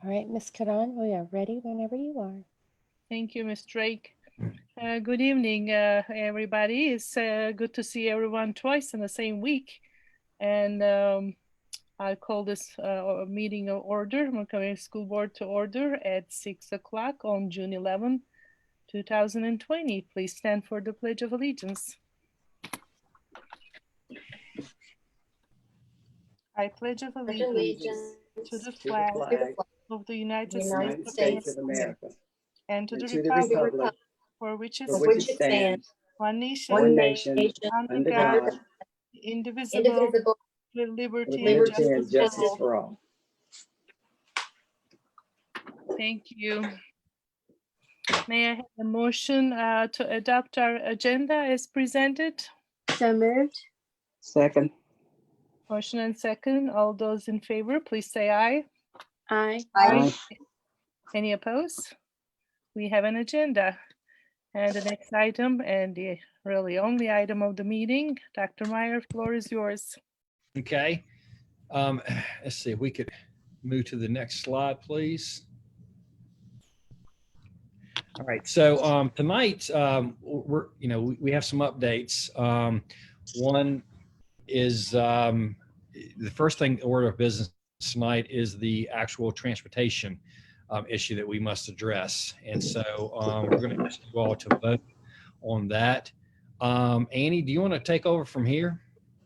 All right, Ms. Karan, we are ready whenever you are. Thank you, Ms. Drake. Good evening, everybody. It's good to see everyone twice in the same week. And I call this meeting of order, Montgomery School Board to order at 6 o'clock on June 11, 2020. Please stand for the Pledge of Allegiance. I pledge allegiance to the flag of the United States of America and to the republic for which it stands, one nation, under God, indivisible, with liberty and justice for all. Thank you. May I have a motion to adopt our agenda as presented? So moved. Second. Motion and second. All those in favor, please say aye. Aye. Aye. Any opposed? We have an agenda. And the next item, and the really only item of the meeting, Dr. Meyer, floor is yours. Okay. Let's see if we could move to the next slide, please. All right. So tonight, we have some updates. One is the first thing, order of business tonight is the actual transportation issue that we must address. And so we're going to ask you all to vote on that. Annie, do you want to take over from here?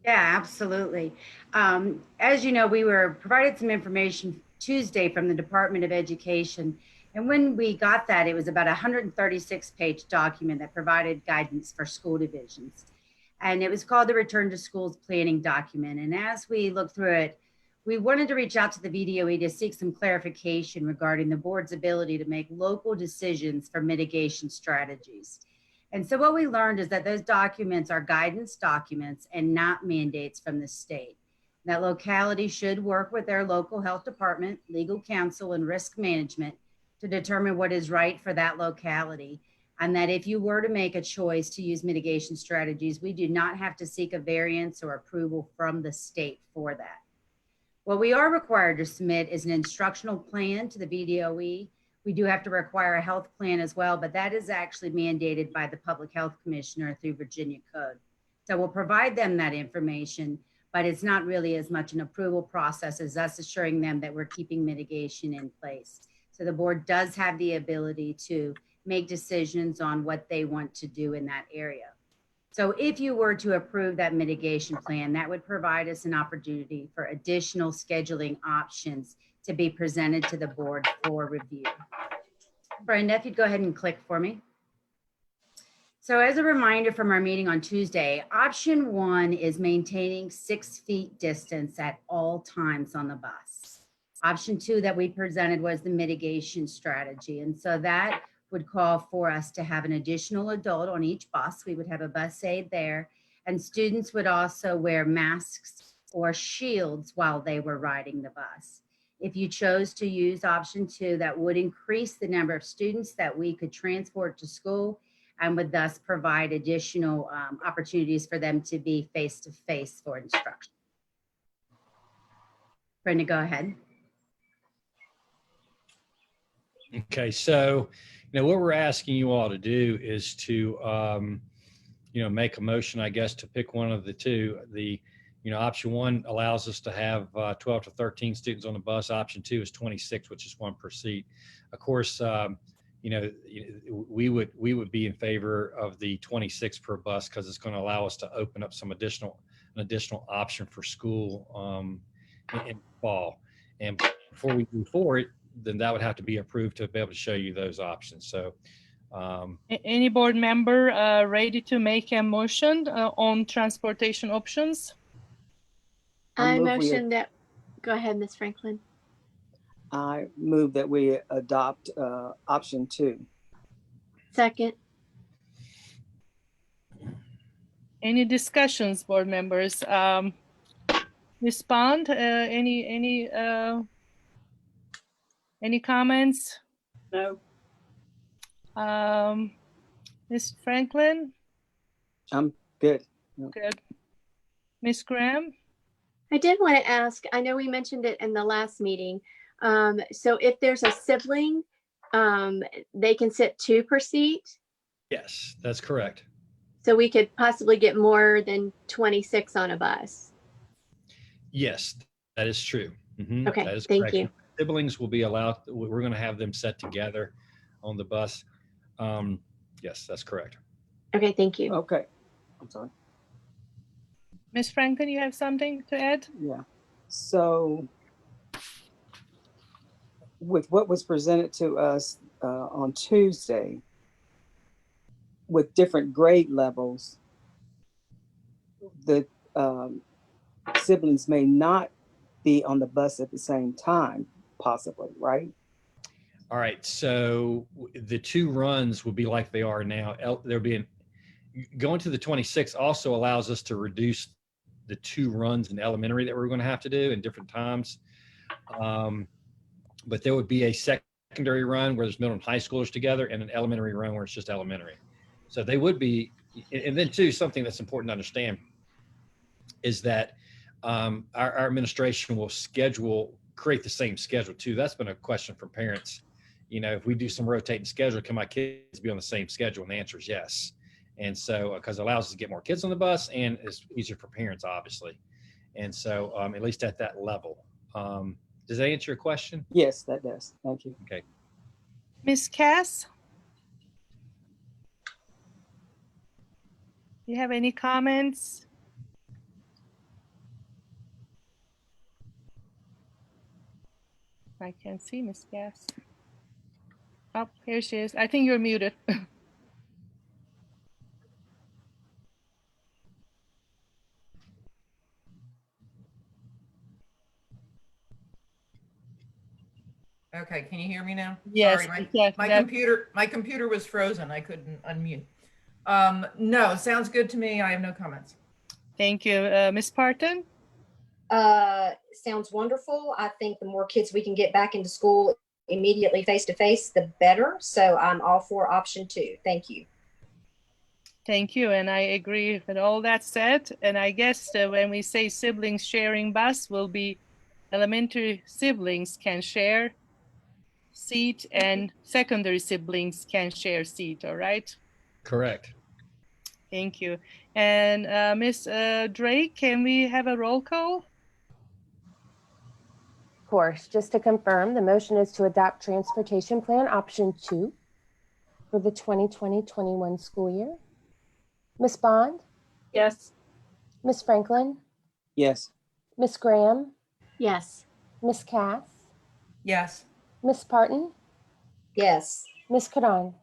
Yeah, absolutely. As you know, we were provided some information Tuesday from the Department of Education. And when we got that, it was about a 136-page document that provided guidance for school divisions. And it was called the Return to Schools Planning Document. And as we looked through it, we wanted to reach out to the VDOE to seek some clarification regarding the board's ability to make local decisions for mitigation strategies. And so what we learned is that those documents are guidance documents and not mandates from the state. That locality should work with their local health department, legal counsel, and risk management to determine what is right for that locality. And that if you were to make a choice to use mitigation strategies, we do not have to seek a variance or approval from the state for that. What we are required to submit is an instructional plan to the VDOE. We do have to require a health plan as well, but that is actually mandated by the Public Health Commissioner through Virginia Code. So we'll provide them that information, but it's not really as much an approval process as us assuring them that we're keeping mitigation in place. So the board does have the ability to make decisions on what they want to do in that area. So if you were to approve that mitigation plan, that would provide us an opportunity for additional scheduling options to be presented to the board for review. Brenda, if you'd go ahead and click for me. So as a reminder from our meeting on Tuesday, option 1 is maintaining 6 feet distance at all times on the bus. Option 2 that we presented was the mitigation strategy. And so that would call for us to have an additional adult on each bus. We would have a bus aide there, and students would also wear masks or shields while they were riding the bus. If you chose to use option 2, that would increase the number of students that we could transport to school and would thus provide additional opportunities for them to be face-to-face for instruction. Brenda, go ahead. Okay, so what we're asking you all to do is to make a motion, I guess, to pick one of the two. Option 1 allows us to have 12 to 13 students on the bus. Option 2 is 26, which is 1 per seat. Of course, we would be in favor of the 26 per bus because it's going to allow us to open up an additional option for school in fall. And before we move forward, then that would have to be approved to be able to show you those options. So any board member ready to make a motion on transportation options? I motion that, go ahead, Ms. Franklin. I move that we adopt option 2. Second. Any discussions, board members? Respond, any comments? No. Ms. Franklin? I'm good. Good. Ms. Graham? I did want to ask, I know we mentioned it in the last meeting, So if there's a sibling, they can sit 2 per seat. Yes, that's correct. So we could possibly get more than 26 on a bus. Yes, that is true. Okay, That is thank correct. you. Siblings will be allowed. We're going to have them set together on the bus. Yes, that's correct. Okay, thank you. Okay. I'm sorry. Ms. Franklin, you have something to add? Yeah. So with what was presented to us on Tuesday, with different grade levels, the siblings may not be on the bus at the same time, possibly, right? All right. So the 2 runs will be like they are now. There'll be going to the 26 also allows us to reduce the 2 runs in elementary that we're going to have to do in different times. But there would be a secondary run where there's middle and high schoolers together, and an elementary run where it's just elementary. So they would be, and then too, something that's important to understand is that our administration will create the same schedule too. That's been a question from parents. If we do some rotating schedule, can my kids be on the same schedule? And the answer is yes. And so, because it allows us to get more kids on the bus, and it's easier for parents, obviously. And so, at least at that level. Does that answer your question? Yes, that does. Thank you. Okay. Ms. Cass? Do you have any comments? I can't see Ms. Cass. Oh, here she is. I think you're muted. Okay, can you hear me now? Yes, Sorry, yeah, my computer was frozen. I couldn't unmute. No, sounds good to me. I have no comments. Thank you. Ms. Parton? Sounds wonderful. I think the more kids we can get back into school immediately face to face, the better. So I'm all for option 2. Thank you. Thank you. And I agree with all that said. And I guess when we say siblings sharing bus will be elementary siblings can share seat and secondary siblings can share seat. All right. Correct. Thank you. And Ms. Drake, can we have a roll call? Of course, just to confirm, the motion is to adopt transportation plan option 2 for the 2020-21 school year. Ms. Bond? Yes. Ms. Franklin? Yes. Ms. Graham? Yes. Ms. Cass? Yes. Ms. Parton? Yes. Ms. Karan?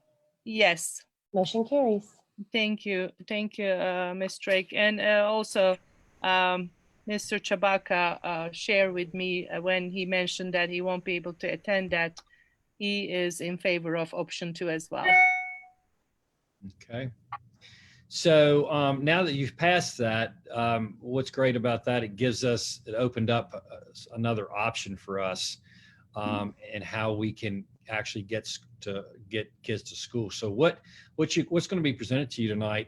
Yes. Motion carries. Thank you. Thank you, Ms. Drake. And also, Mr. Chabaka shared with me when he mentioned that he won't be able to attend that he is in favor of option 2 as well. Okay. So now that you've passed that, what's great about that, it opened up another option for us and how we can actually get kids to school. So what's going to be presented to you tonight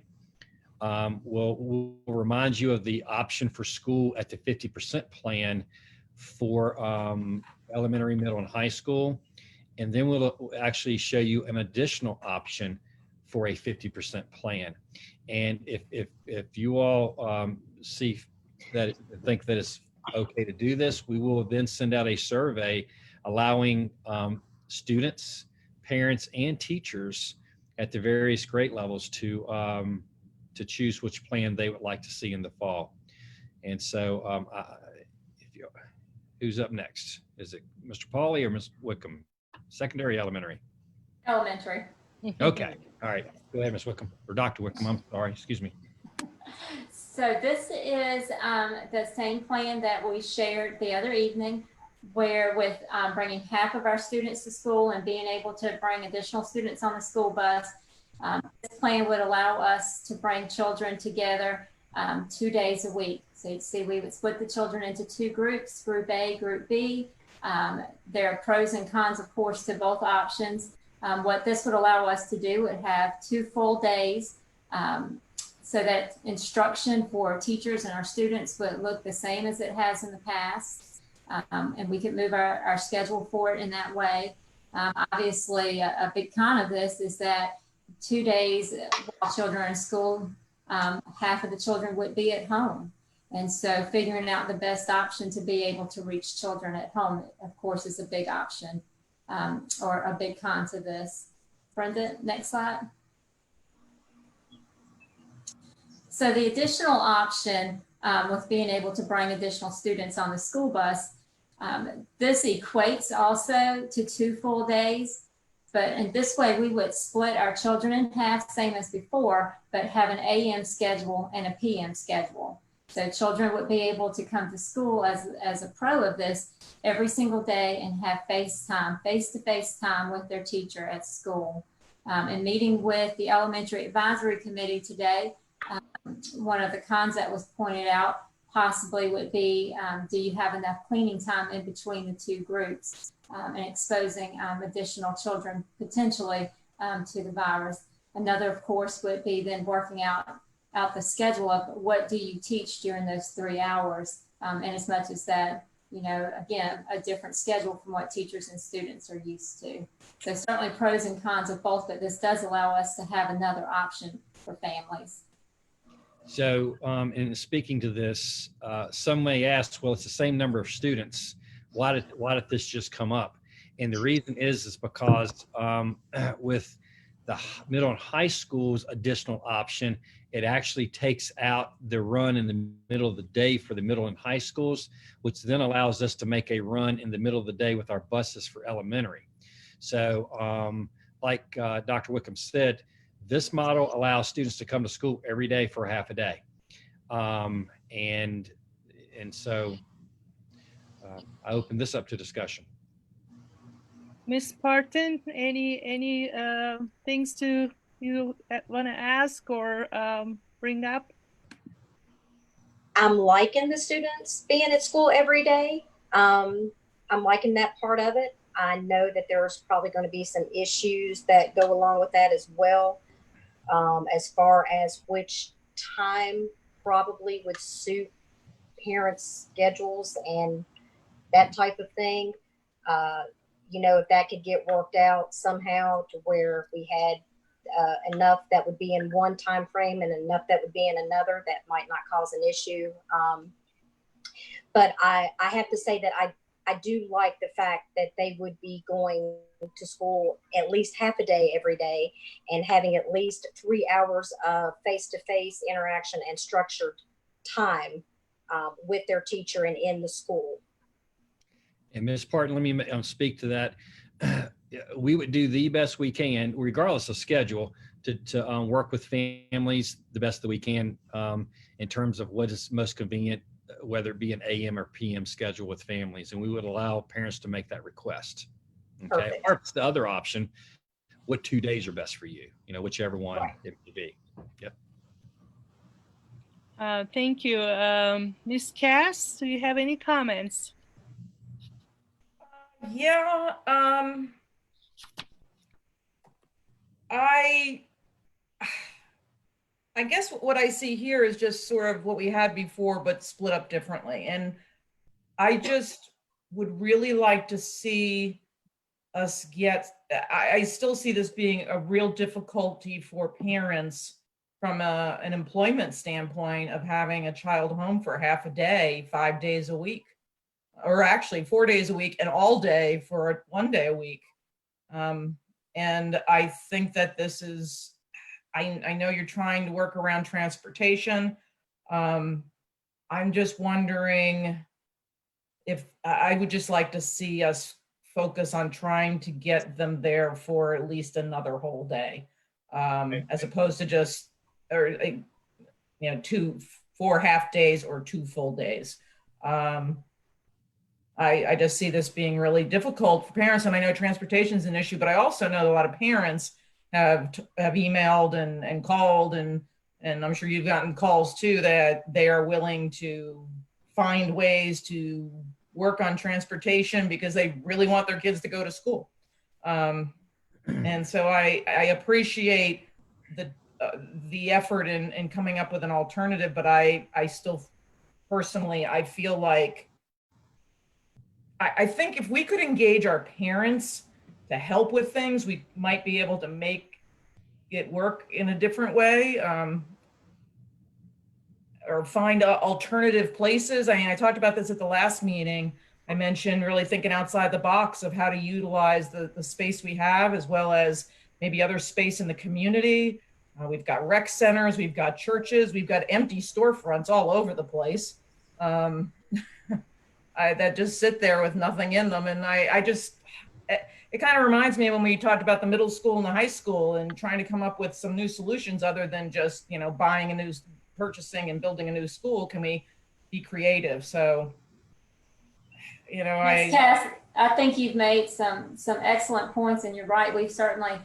will remind you of the option for school at the 50% plan for elementary, middle, and high school. And then we'll actually show you an additional option for a 50% plan. And if you all think that it's okay to do this, we will then send out a survey allowing students, parents, and teachers at the various grade levels to choose which plan they would like to see in the fall. And so who's up next? Is it Mr. Pauly or Ms. Wickham? Secondary, elementary? Elementary. Okay. All right. Go ahead, Ms. Wickham, or Dr. Wickham. I'm sorry. Excuse me. So this is the same plan that we shared the other evening, where with bringing half of our students to school and being able to bring additional students on the school bus, this plan would allow us to bring children together 2 days a week. So you see, we would split the children into 2 groups, Group A, Group B. There are pros and cons, of course, to both options. What this would allow us to do would have 2 full days so that instruction for teachers and our students would look the same as it has in the past. and we can move our schedule forward in that way. Obviously, a big con of this is that 2 days while children are in school, half of the children would be at home. And so figuring out the best option to be able to reach children at home, of course, is a big option or a big con to this. Brenda, next slide. So the additional option with being able to bring additional students on the school bus, this equates also to 2 full days. But in this way, we would split our children in half, same as before, but have an AM schedule and a PM schedule. So children would be able to come to school as a pro of this every single day and have face-to-face time with their teacher at school. And meeting with the Elementary Advisory Committee today, one of the cons that was pointed out possibly would be, do you have enough cleaning time in between the 2 groups and exposing additional children potentially to the virus. Another, of course, would be then working out the schedule of what do you teach during those 3 hours. And as much as that, you know, again, a different schedule from what teachers and students are used to. So certainly pros and cons of both, but this does allow us to have another option for families. So in speaking to this, some may ask, well, it's the same number of students. Why did this just come up? And the reason is because with the middle and high school's additional option, it actually takes out the run in the middle of the day for the middle and high schools, which then allows us to make a run in the middle of the day with our buses for elementary. So like Dr. Wickham said, this model allows students to come to school every day for half a day. And so I open this up to discussion. Ms. Parton, any things you want to ask or bring up? I'm liking the students being at school every day. I'm liking that part of it. I know that there's probably going to be some issues that go along with that as well, as far as which time probably would suit parents' schedules and that type of thing. You know, if that could get worked out somehow to where we had enough that would be in one time frame and enough that would be in another, that might not cause an issue. But I have to say that I do like the fact that they would be going to school at least half a day every day and having at least 3 hours of face-to-face interaction and structured time with their teacher and in the school. And Ms. Parton, let me speak to that. We would do the best we can, regardless of schedule, to work with families the best that we can in terms of what is most convenient, whether it be an AM or PM schedule with families. And we would allow parents to make that request. Okay. Perfect. Or if it's the other option, what 2 days are best for you? You know, whichever one it may be. Yep. Thank you. Ms. Cass, do you have any comments? Yeah, I guess what I see here is just sort of what we had before, but split up differently. And I just would really like to see us I still see this being a real difficulty for parents from an employment standpoint of having a child home for half a day, 5 days a week. Or actually 4 days a week and all day for 1 day a week. And I think that this is, I know you're trying to work around transportation. I'm just wondering if I would just like to see us focus on trying to get them there for at least another whole day, as opposed to just, or you know, 4 half days or 2 full days. I just see this being really difficult for parents, and I know transportation is an issue, but I also know a lot of parents have emailed and called, and I'm sure you've gotten calls too, that they are willing to find ways to work on transportation because they really want their kids to go to school. And so I appreciate the effort in coming up with an alternative, but I still personally, I feel like I think if we could engage our parents to help with things, we might be able to make it work in a different way, or find alternative places. I mean, I talked about this at the last meeting. I mentioned really thinking outside the box of how to utilize the space we have, as well as maybe other space in the community. We've got rec centers, we've got churches, we've got empty storefronts all over the place. That just sit there with nothing in them. And it kind of reminds me when we talked about the middle school and the high school and trying to come up with some new solutions other than just, purchasing and building a new school. Can we be creative? So, Ms. Cass, I think you've made some excellent points, and you're right. We've certainly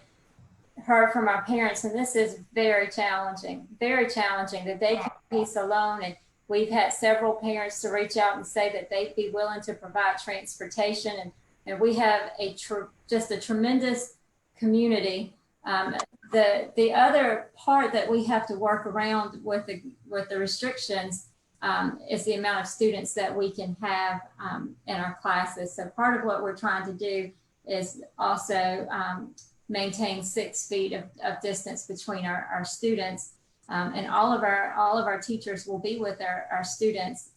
heard from our parents, and this is very challenging that they can piece alone. And we've had several parents to reach out and say that they'd be willing to provide transportation, and we have just a tremendous community. The other part that we have to work around with the restrictions is the amount of students that we can have in our classes. So part of what we're trying to do is also maintain 6 feet of distance between our students. And all of our teachers will be with our students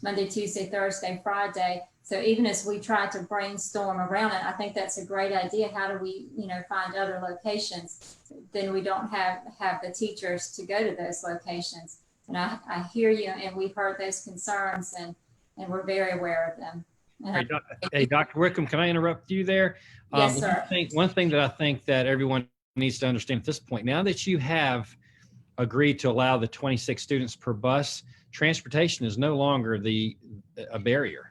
Monday, Tuesday, Thursday, Friday. So even as we try to brainstorm around it, I think that's a great idea. How do we, find other locations? Then we don't have the teachers to go to those locations. And I hear you, and we've heard those concerns, and we're very aware of them. Hey, Dr. Wickham, can I interrupt you there? Yes, sir. One thing that I think that everyone needs to understand at this point, now that you have agreed to allow the 26 students per bus, transportation is no longer a barrier.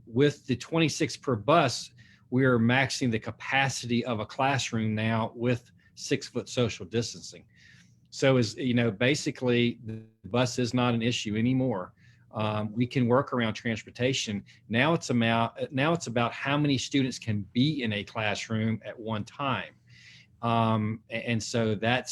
With the 26 per bus, we are maxing the capacity of a classroom now with 6-foot social distancing. So basically the bus is not an issue anymore. We can work around transportation. Now it's about how many students can be in a classroom at one time. And so that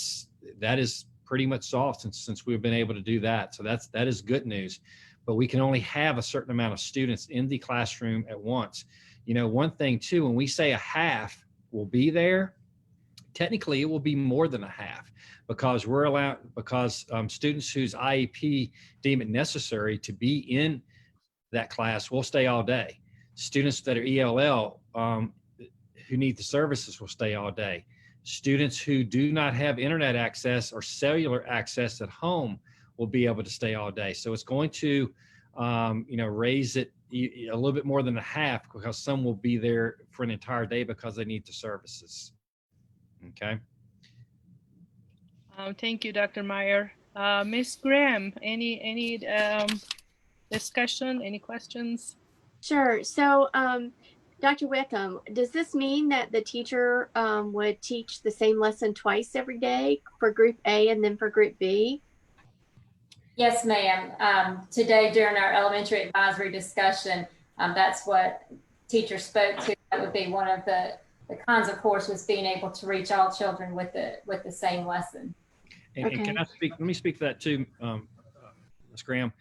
is pretty much solved since we've been able to do that. So that is good news. But we can only have a certain amount of students in the classroom at once. One thing too, when we say a half will be there, technically it will be more than a half, because students whose IEP deem it necessary to be in that class will stay all day. Students that are ELL who need the services will stay all day. Students who do not have internet access or cellular access at home will be able to stay all day. So it's going to, raise it a little bit more than a half, because some will be there for an entire day because they need the services. Okay. Thank you, Dr. Meyer. Ms. Graham, any discussion, any questions? Sure. So, Dr. Wickham, does this mean that the teacher would teach the same lesson twice every day for group A and then for group B? Yes, ma'am. Today during our elementary advisory discussion, that's what teachers spoke to. That would be one of the cons, of course, was being able to reach all children with the same lesson. And can I speak? Let me speak to that too, Ms. Graham.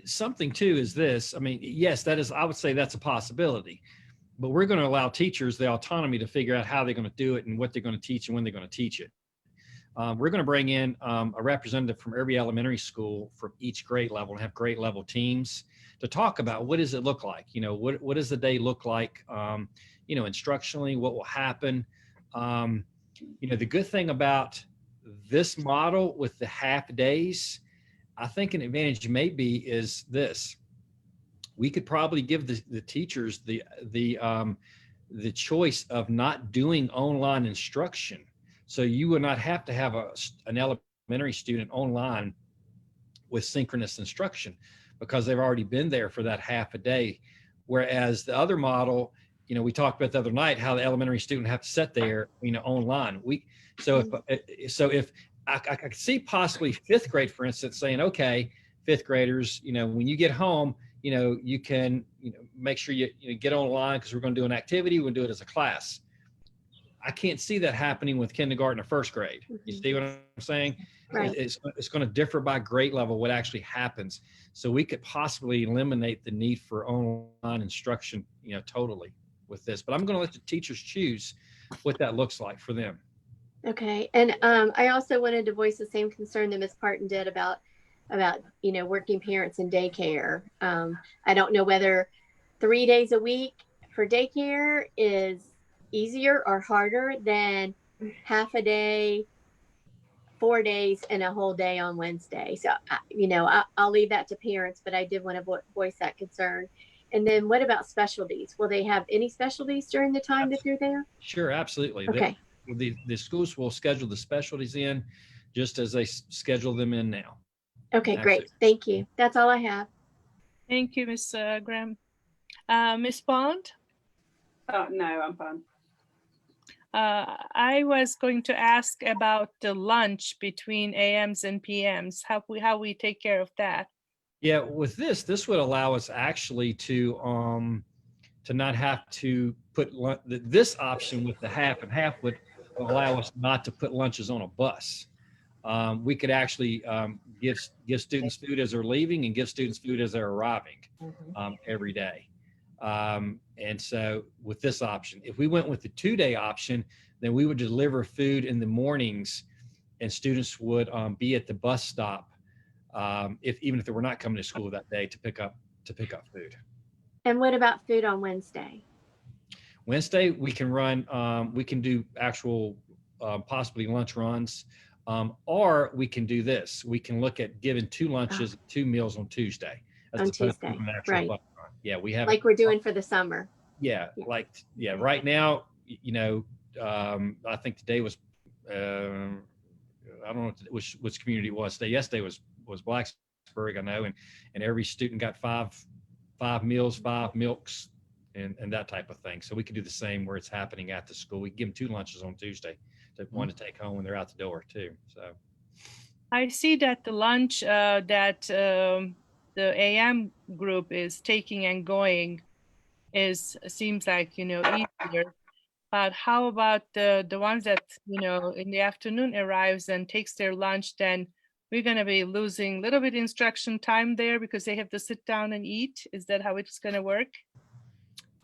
Something too is this. I mean, yes, I would say that's a possibility, but we're going to allow teachers the autonomy to figure out how they're going to do it and what they're going to teach and when they're going to teach it. We're going to bring in a representative from every elementary school from each grade level and have grade level teams to talk about what does it look like? What does the day look like? Instructionally, what will happen? The good thing about this model with the half days, I think an advantage maybe is this. We could probably give the teachers the choice of not doing online instruction. So you would not have to have an elementary student online with synchronous instruction, because they've already been there for that half a day. Whereas the other model, we talked about the other night, how the elementary student have to sit there, online. If I could see possibly 5th grade, for instance, saying, okay, 5th graders, when you get home, you can, make sure you get online, because we're going to do an activity. We'll do it as a class. I can't see that happening with kindergarten or first grade. You see what I'm saying? Right. It's going to differ by grade level what actually happens. So we could possibly eliminate the need for online instruction, totally with this. But I'm going to let the teachers choose what that looks like for them. Okay. And I also wanted to voice the same concern that Ms. Parton did about working parents in daycare. I don't know whether 3 days a week for daycare is easier or harder than half a day, 4 days, and a whole day on Wednesday. So, I'll leave that to parents, but I did want to voice that concern. And then what about specialties? Will they have any specialties during the time that they're there? Sure, absolutely. Okay. The schools will schedule the specialties in just as they schedule them in now. Okay, Absolutely. great. Thank you. That's all I have. Thank you, Ms. Graham. Ms. Bond? No, I'm fine. I was going to ask about the lunch between AMs and PMs, how we take care of that. Yeah, with this would allow us actually to not have to put this option with the half and half would allow us not to put lunches on a bus. We could actually give students food as they're leaving and give students food as they're arriving every day. And so with this option, if we went with the 2-day option, then we would deliver food in the mornings and students would be at the bus stop even if they were not coming to school that day to pick up food. And what about food on Wednesday? Wednesday, we can do actual possibly lunch runs, or we can do this. We can look at giving 2 lunches, 2 meals on Tuesday. On Tuesday, right. Lunch run. Yeah, we have like we're doing for the summer. Yeah, right now, I think today was, I don't know which community it was today. Yesterday was Blacksburg, I know, and every student got five meals, 5 milks, and that type of thing. So we could do the same where it's happening at the school. We give them 2 lunches on Tuesday, one to take home when they're out the door too. So I see that the lunch that the AM group is taking and going seems like easier. But how about the ones that in the afternoon arrives and takes their lunch? Then we're going to be losing a little bit instruction time there because they have to sit down and eat. Is that how it's going to work?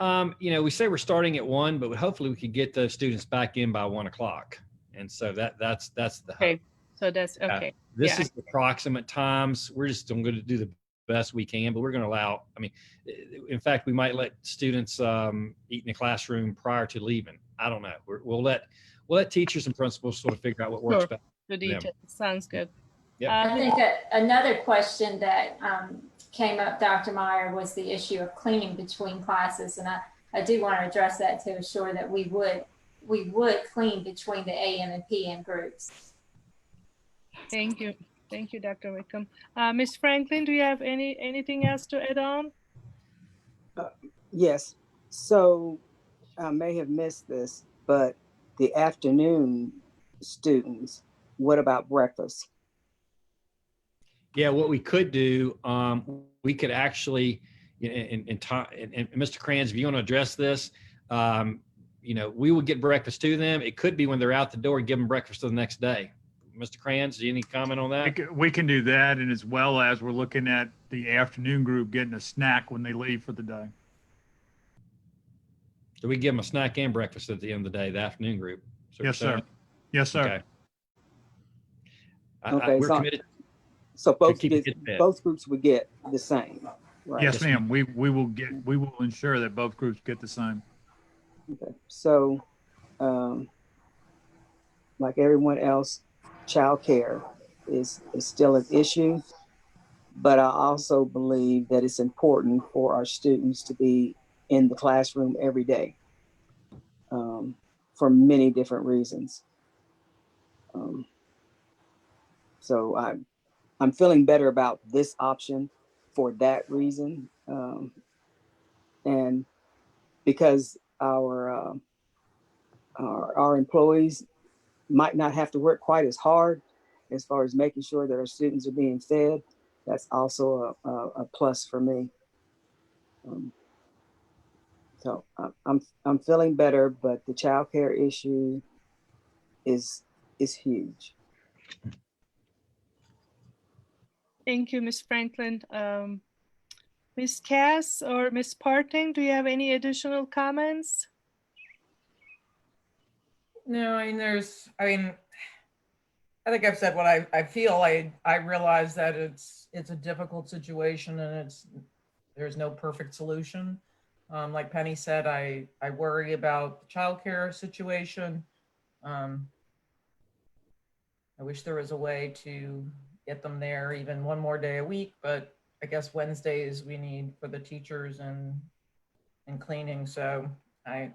We say we're starting at 1, but hopefully we could get the students back in by 1 o'clock. And so that's the hope. Okay. So that's okay. This is the approximate times. We're just going to do the best we can, but we're going to allow, in fact, we might let students eat in the classroom prior to leaving. I don't know. We'll let teachers and principals sort of figure out what works best. The details. Sounds good. Yep. I think another question that came up, Dr. Meyer, was the issue of cleaning between classes. And I do want to address that to assure that we would clean between the AM and PM groups. Thank you. Thank you, Dr. Wickham. Ms. Franklin, do you have anything else to add on? Yes. So I may have missed this, but the afternoon students, what about breakfast? Yeah, what we could do, we could actually, and Mr. Kranz, if you want to address this, we would get breakfast to them. It could be when they're out the door, give them breakfast the next day. Mr. Kranz, any comment on that? We can do that, and as well as we're looking at the afternoon group getting a snack when they leave for the day. So we give them a snack and breakfast at the end of the day, the afternoon group. Yes, sir. Yes, sir. Okay. We're committed. So both groups would get the same, right? Yes, ma'am. We will ensure that both groups get the same. Okay. So, like everyone else, childcare is still an issue, but I also believe that it's important for our students to be in the classroom every day for many different reasons. So I'm feeling better about this option for that reason, and because our employees might not have to work quite as hard as far as making sure that our students are being fed. That's also a plus for me. So I'm feeling better, but the child care issue is huge. Thank you, Ms. Franklin. Ms. Cass or Ms. Parting, do you have any additional comments? No, I mean, I think I've said what I feel. I realize that it's a difficult situation and there's no perfect solution. Like Penny said, I worry about the childcare situation. I wish there was a way to get them there even one more day a week, but I guess Wednesdays we need for the teachers and cleaning. So I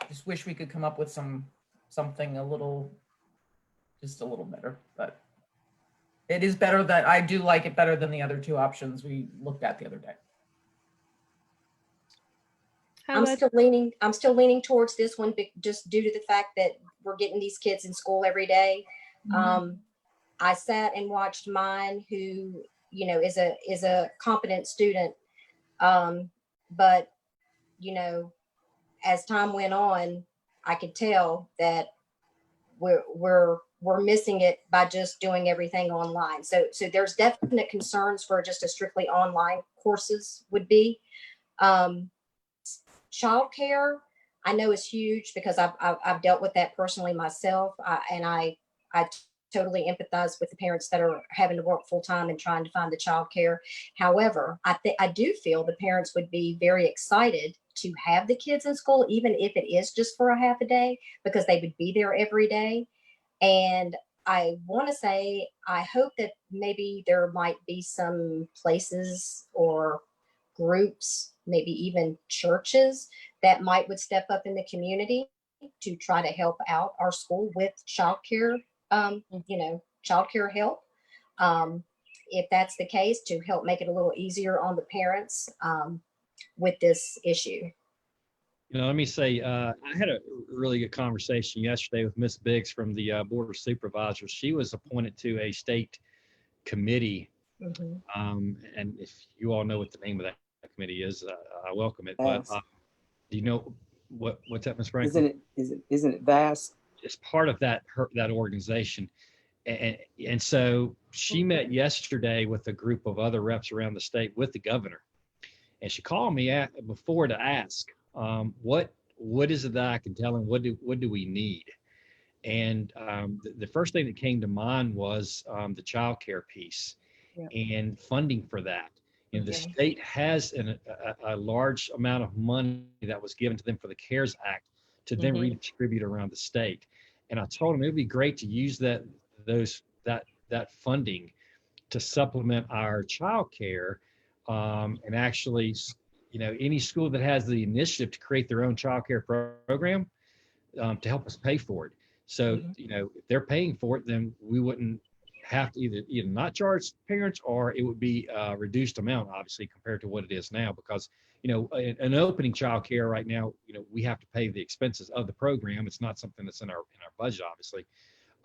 just wish we could come up with something just a little better, but it is better that I do like it better than the other two options we looked at the other day. I'm still leaning towards this one, just due to the fact that we're getting these kids in school every day. I sat and watched mine, who is a competent student, but as time went on, I could tell that we're missing it by just doing everything online. So there's definite concerns for just a strictly online courses would be. Childcare, I know, is huge because I've dealt with that personally myself, and I totally empathize with the parents that are having to work full time and trying to find the childcare. However, I do feel the parents would be very excited to have the kids in school, even if it is just for a half a day, because they would be there every day. And I want to say, I hope that maybe there might be some places or groups, maybe even churches, that would step up in the community to try to help out our school with childcare, childcare help. If that's the case, to help make it a little easier on the parents with this issue. Let me say, I had a really good conversation yesterday with Miss Biggs from the Board of Supervisors. She was appointed to a state committee. And if you all know what the name of that committee is, I welcome it. But do you know what's that, Ms. Franklin? Isn't it vast? It's part of that organization. And so she met yesterday with a group of other reps around the state with the governor. And she called me before to ask, what is it that I can tell him? What do we need? And the first thing that came to mind was the child care piece and funding for that. And the state has a large amount of money that was given to them for the CARES Act to then redistribute around the state. And I told them it would be great to use that funding to supplement our child care, and actually, any school that has the initiative to create their own child care program, to help us pay for it. So, if they're paying for it, then we wouldn't have to either not charge parents, or it would be a reduced amount, obviously, compared to what it is now, because, an opening child care right now, we have to pay the expenses of the program. It's not something that's in our budget, obviously.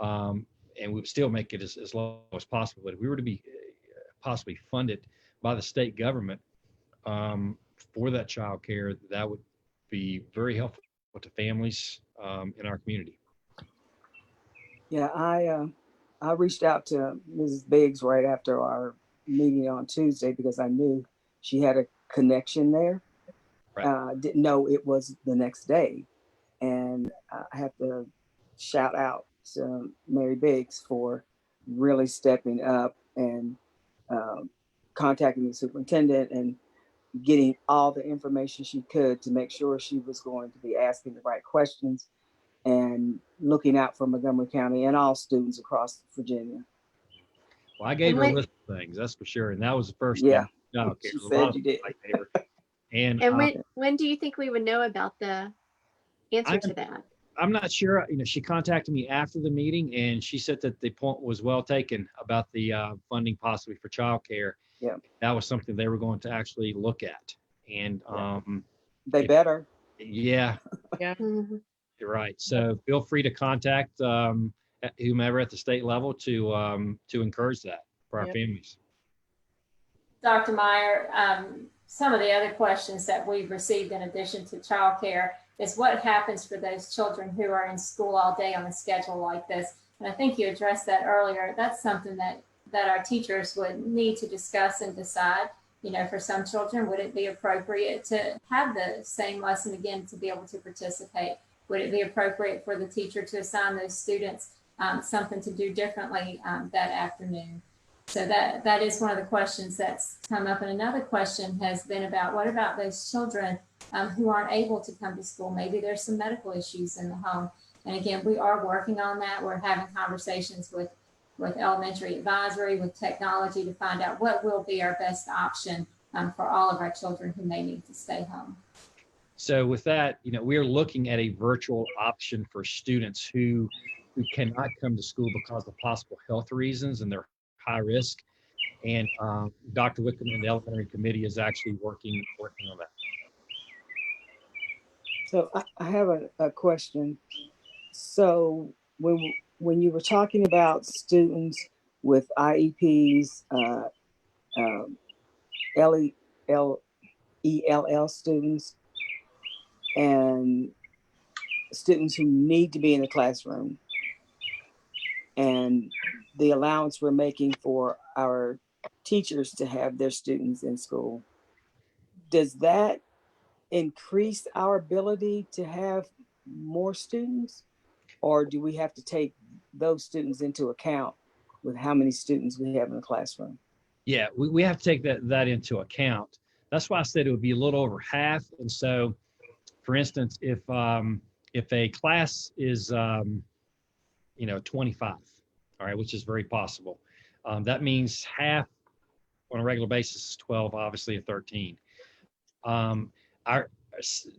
And we would still make it as low as possible. But if we were to be possibly funded by the state government for that child care, that would be very helpful to families in our community. Yeah, I reached out to Mrs. Biggs right after our meeting on Tuesday because I knew she had a connection there. Right. Didn't know it was the next day. And I have to shout out to Mary Biggs for really stepping up and contacting the superintendent and getting all the information she could to make sure she was going to be asking the right questions and looking out for Montgomery County and all students across Virginia. Well, I gave her a list of things, that's for sure. And that was the first thing. She said you did. And when do you think we would know about the answer to that? I'm not sure. She contacted me after the meeting, and she said that the point was well taken about the funding possibly for childcare. Yeah, that was something they were going to actually look at. And they better. Yeah. You're right. So feel free to contact whomever at the state level to encourage that for our families. Dr. Meyer, some of the other questions that we've received in addition to childcare is what happens for those children who are in school all day on a schedule like this. And I think you addressed that earlier. That's something that our teachers would need to discuss and decide. You know, for some children, would it be appropriate to have the same lesson again to be able to participate? Would it be appropriate for the teacher to assign those students something to do differently that afternoon? So that is one of the questions that's come up. And another question has been about, what about those children who aren't able to come to school? Maybe there's some medical issues in the home. And again, we are working on that. We're having conversations with elementary advisory, with technology, to find out what will be our best option for all of our children who may need to stay home. So with that, you know, we are looking at a virtual option for students who cannot come to school because of possible health reasons and they're high risk. And Dr. Wickham and the elementary committee is actually working on that. So I have a question. So when you were talking about students with IEPs, ELL students, and students who need to be in the classroom, and the allowance we're making for our teachers to have their students in school, does that increase our ability to have more students? Or do we have to take those students into account with how many students we have in the classroom? Yeah, we have to take that into account. That's why I said it would be a little over half. And so, for instance, if a class is 25, all right, which is very possible, that means half on a regular basis is 12, obviously, of 13.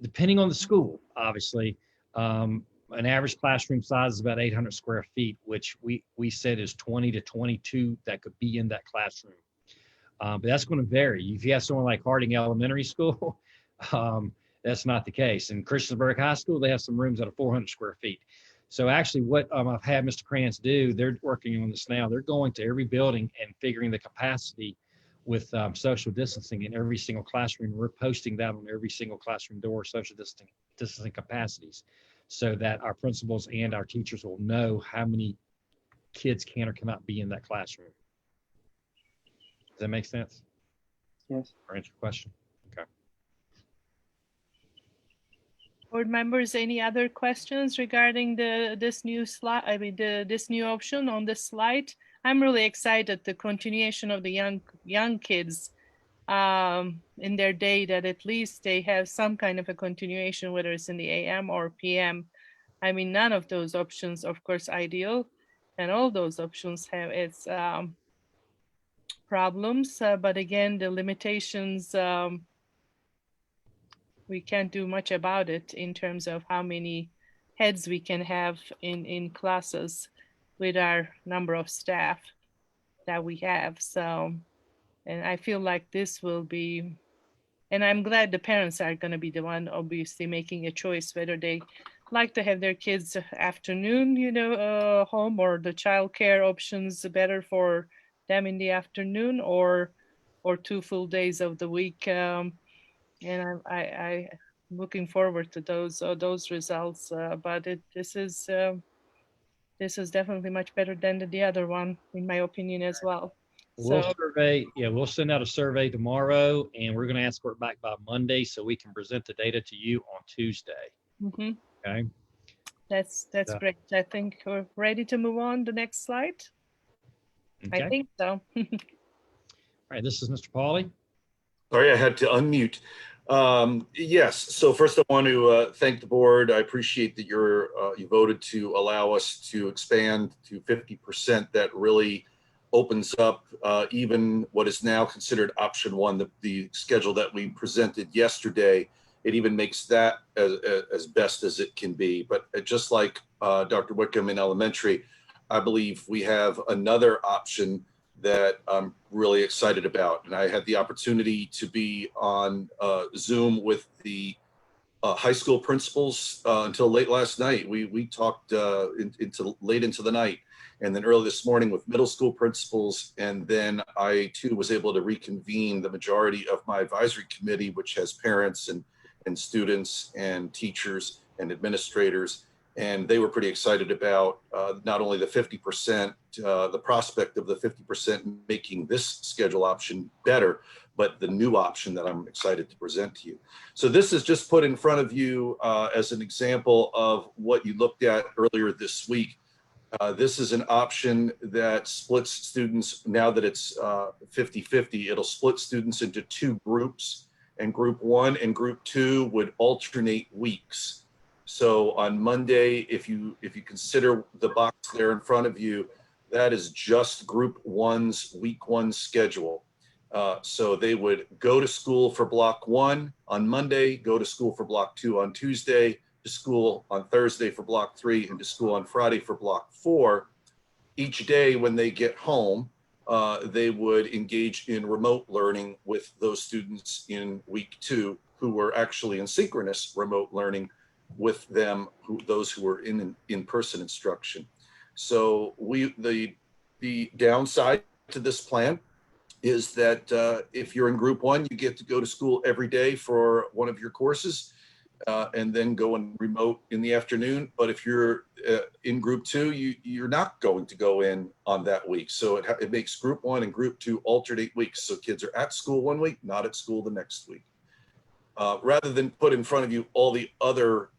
Depending on the school, obviously, an average classroom size is about 800 square feet, which we said is 20 to 22 that could be in that classroom. But that's going to vary. If you have someone like Harding Elementary School, that's not the case. In Christiansburg High School, they have some rooms that are 400 square feet. So actually what I've had Mr. Krantz do, they're working on this now. They're going to every building and figuring the capacity with social distancing in every single classroom. We're posting that on every single classroom door, social distancing capacities, so that our principals and our teachers will know how many kids can or cannot be in that classroom. Does that make sense? Yes. Or answer your question? Okay. Board members, any other questions regarding this new slide? I mean, this new option on this slide? I'm really excited the continuation of the young kids in their day, that at least they have some kind of a continuation, whether it's in the AM or PM. I mean, none of those options, of course, ideal, and all those options have its problems. But again, the limitations, we can't do much about it in terms of how many heads we can have in classes with our number of staff that we have. So, and I feel like this will be, and I'm glad the parents are going to be the one obviously making a choice whether they like to have their kids afternoon, home, or the childcare options better for them in the afternoon, or 2 full days of the week. And I'm looking forward to those results. But this is definitely much better than the other one, in my opinion, as well. We'll send out a survey tomorrow, and we're going to ask for it back by Monday so we can present the data to you on Tuesday. Mm-hmm. Okay. That's great. I think we're ready to move on. The next slide. Okay. I think so. All right, this is Mr. Pauly. Sorry, I had to unmute. Yes, so first I want to thank the board. I appreciate that you voted to allow us to expand to 50%. That really opens up even what is now considered option one, the schedule that we presented yesterday. It even makes that as best as it can be. But just like Dr. Wickham in elementary, I believe we have another option that I'm really excited about. And I had the opportunity to be on Zoom with the high school principals until late last night. We talked into late into the night, and then early this morning with middle school principals. And then I too was able to reconvene the majority of my advisory committee, which has parents and students and teachers and administrators. And they were pretty excited about not only the 50%, the prospect of the 50% making this schedule option better, but the new option that I'm excited to present to you. So this is just put in front of you as an example of what you looked at earlier this week. This is an option that splits students, now that it's 50-50, it'll split students into two groups, and group one and group two would alternate weeks. So on Monday, if you consider the box there in front of you, that is just group one's week one schedule. So they would go to school for block one on Monday, go to school for block two on Tuesday, to school on Thursday for block three, and to school on Friday for block four. Each day when they get home, they would engage in remote learning with those students in week two who were actually in synchronous remote learning with them, those who were in in-person instruction. So the downside to this plan is that if you're in group one, you get to go to school every day for one of your courses and then go and remote in the afternoon. But if you're in group two, you're not going to go in on that week. So it makes group one and group two alternate weeks. So kids are at school one week, not at school the next week. Rather than put in front of you all the other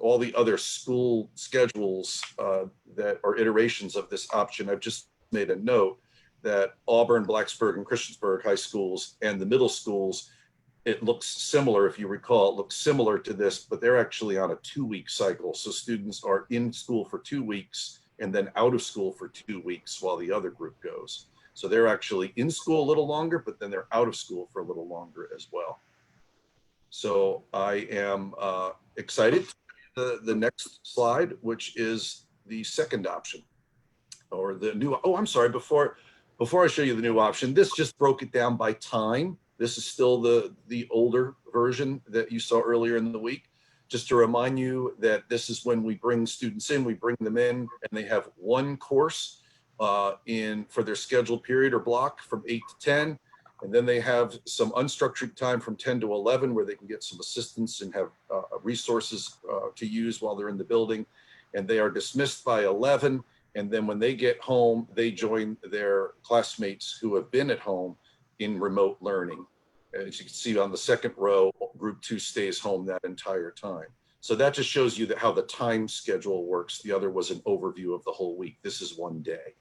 all the other school schedules that are iterations of this option, I've just made a note that Auburn, Blacksburg, and Christiansburg high schools and the middle schools, it looks similar, if you recall, it looks similar to this, but they're actually on a 2-week cycle. So students are in school for 2 weeks and then out of school for 2 weeks while the other group goes. So they're actually in school a little longer, but then they're out of school for a little longer as well. So I am excited. The next slide, which is the second option, or the new, oh, I'm sorry, before I show you the new option, this just broke it down by time. This is still the older version that you saw earlier in the week. Just to remind you that this is when we bring students in, we bring them in and they have one course for their scheduled period or block from 8 to 10. And then they have some unstructured time from 10 to 11 where they can get some assistance and have resources to use while they're in the building. And they are dismissed by 11. And then when they get home, they join their classmates who have been at home in remote learning. As you can see on the second row, group two stays home that entire time. So that just shows you how the time schedule works. The other was an overview of the whole week. This is one day.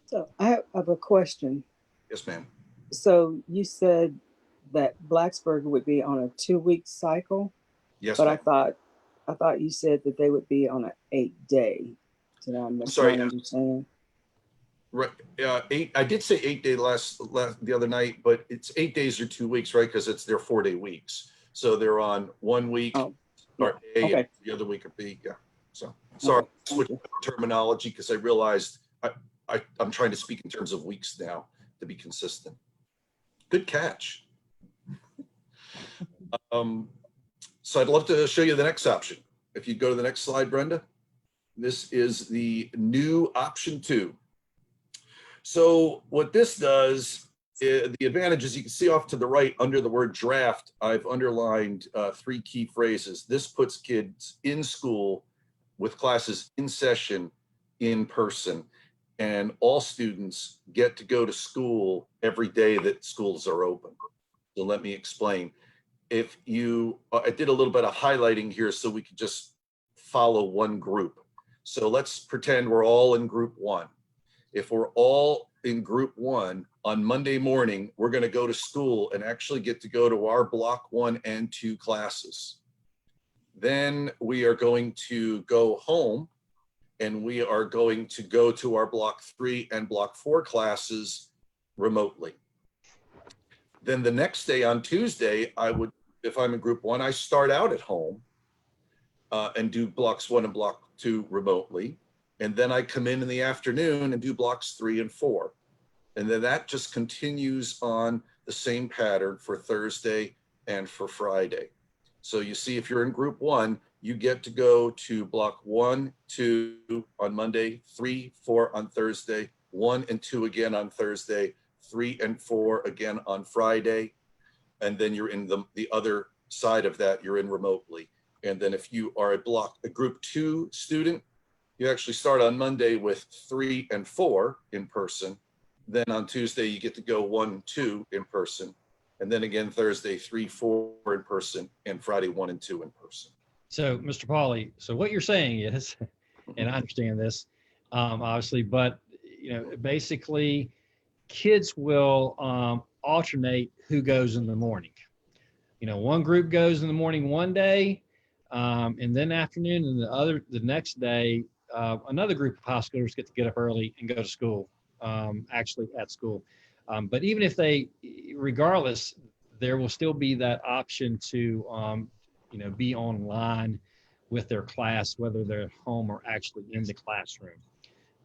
So I have a question. Yes, ma'am. So you said that Blacksburg would be on a 2-week cycle? Yes, but ma'am. I thought you said that they would be on an 8-day. Did I not understand? Right. I did say 8-day the other night, but it's 8 days or 2 weeks, right? Because it's their 4-day weeks. So they're on 1 week or A, okay. and the other week or B. Yeah. So sorry, switch terminology because I realized I'm trying to speak in terms of weeks now to be consistent. Good catch. So I'd love to show you the next option. If you go to the next slide, Brenda. This is the new option 2. So what this does, the advantages you can see off to the right under the word draft, I've underlined 3 key phrases. This puts kids in school with classes in session in person, and all students get to go to school every day that schools are open. So let me explain. If you, I did a little bit of highlighting here so we could just follow one group. So let's pretend we're all in group 1. If we're all in group 1 on Monday morning, we're going to go to school and actually get to go to our block 1 and 2 classes. Then we are going to go home and we are going to go to our block 3 and block 4 classes remotely. Then the next day on Tuesday, if I'm in group 1, I start out at home and do blocks 1 and block 2 remotely. And then I come in the afternoon and do blocks 3 and 4. And then that just continues on the same pattern for Thursday and for Friday. So you see, if you're in group 1, you get to go to block 1, 2 on Monday, 3, 4 on Thursday, 1 and 2 again on Thursday, 3 and 4 again on Friday. And then you're in the other side of that, you're in remotely. And then if you are a group 2 student, you actually start on Monday with 3 and 4 in person. Then on Tuesday, you get to go 1, 2 in person. And then again, Thursday, 3, 4 in person, and Friday, 1 and 2 in person. So, Mr. Pauly, so what you're saying is, and I understand this, obviously, but basically, kids will alternate who goes in the morning. One group goes in the morning one day, and then afternoon, and the next day, another group of high schoolers get to get up early and go to school, actually at school. But even if regardless, there will still be that option to, be online with their class, whether they're at home or actually in the classroom.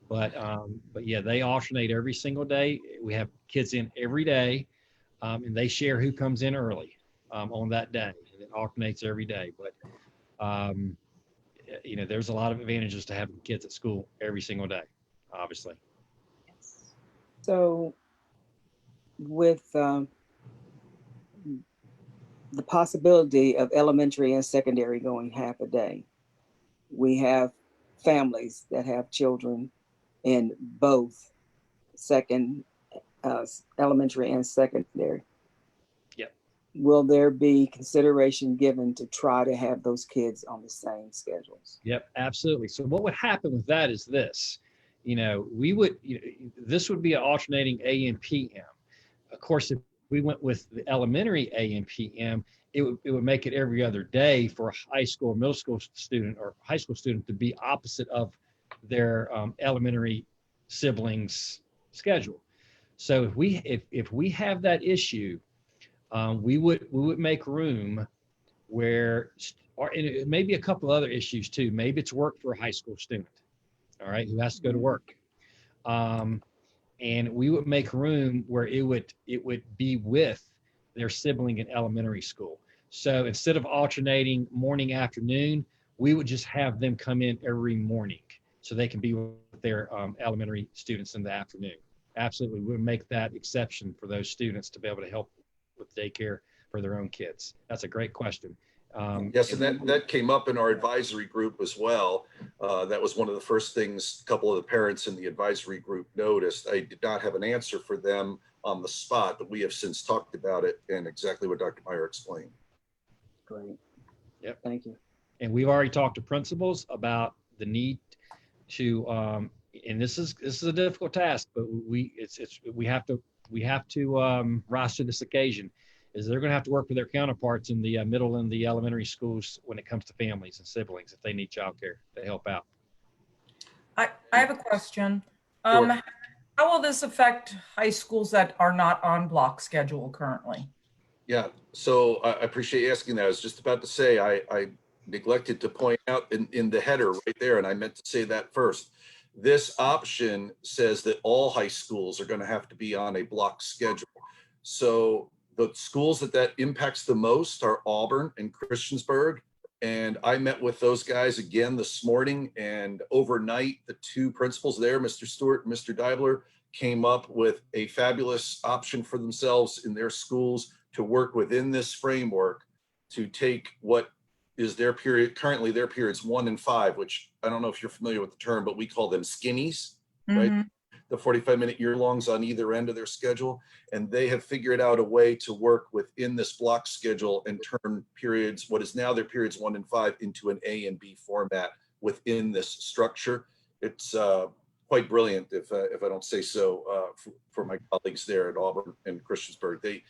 But yeah, they alternate every single day. We have kids in every day, and they share who comes in early on that day. And it alternates every day. But there's a lot of advantages to having kids at school every single day, obviously. So with the possibility of elementary and secondary going half a day, we have families that have children in both elementary and secondary. Yep. Will there be consideration given to try to have those kids on the same schedules? Yep, absolutely. So what would happen with that is this, this would be an alternating AM PM. Of course, if we went with the elementary AM PM, it would make it every other day for a high school or middle school student or high school student to be opposite of their elementary siblings' schedule. So if we have that issue, we would make room where, and maybe a couple other issues too. Maybe it's work for a high school student, all right, who has to go to work. And we would make room where it would be with their sibling in elementary school. So instead of alternating morning, afternoon, we would just have them come in every morning so they can be with their elementary students in the afternoon. Absolutely, we would make that exception for those students to be able to help with daycare for their own kids. That's a great question. Yes, and that came up in our advisory group as well. That was one of the first things a couple of the parents in the advisory group noticed. I did not have an answer for them on the spot, but we have since talked about it and exactly what Dr. Meyer explained. Great. Yep. Thank you. And we've already talked to principals about the need to, and this is a difficult task, but we have to rise to this occasion. Is they're going to have to work with their counterparts in the middle and the elementary schools when it comes to families and siblings if they need childcare to help out. I have a question. Sure. How will this affect high schools that are not on block schedule currently? Yeah, so I appreciate you asking that. I was just about to say, I neglected to point out in the header right there, and I meant to say that first. This option says that all high schools are going to have to be on a block schedule. So the schools that impacts the most are Auburn and Christiansburg. And I met with those guys again this morning, and overnight, the two principals there, Mr. Stewart and Mr. Deibler, came up with a fabulous option for themselves in their schools to work within this framework to take what is their period, currently their periods 1 and 5, which I don't know if you're familiar with the term, but we call them skinnies, right? The 45-minute year-longs on either end of their schedule. And they have figured out a way to work within this block schedule and turn periods, what is now their periods 1 and 5, into an A and B format within this structure. It's quite brilliant, if I don't say so, for my colleagues there at Auburn and Christiansburg.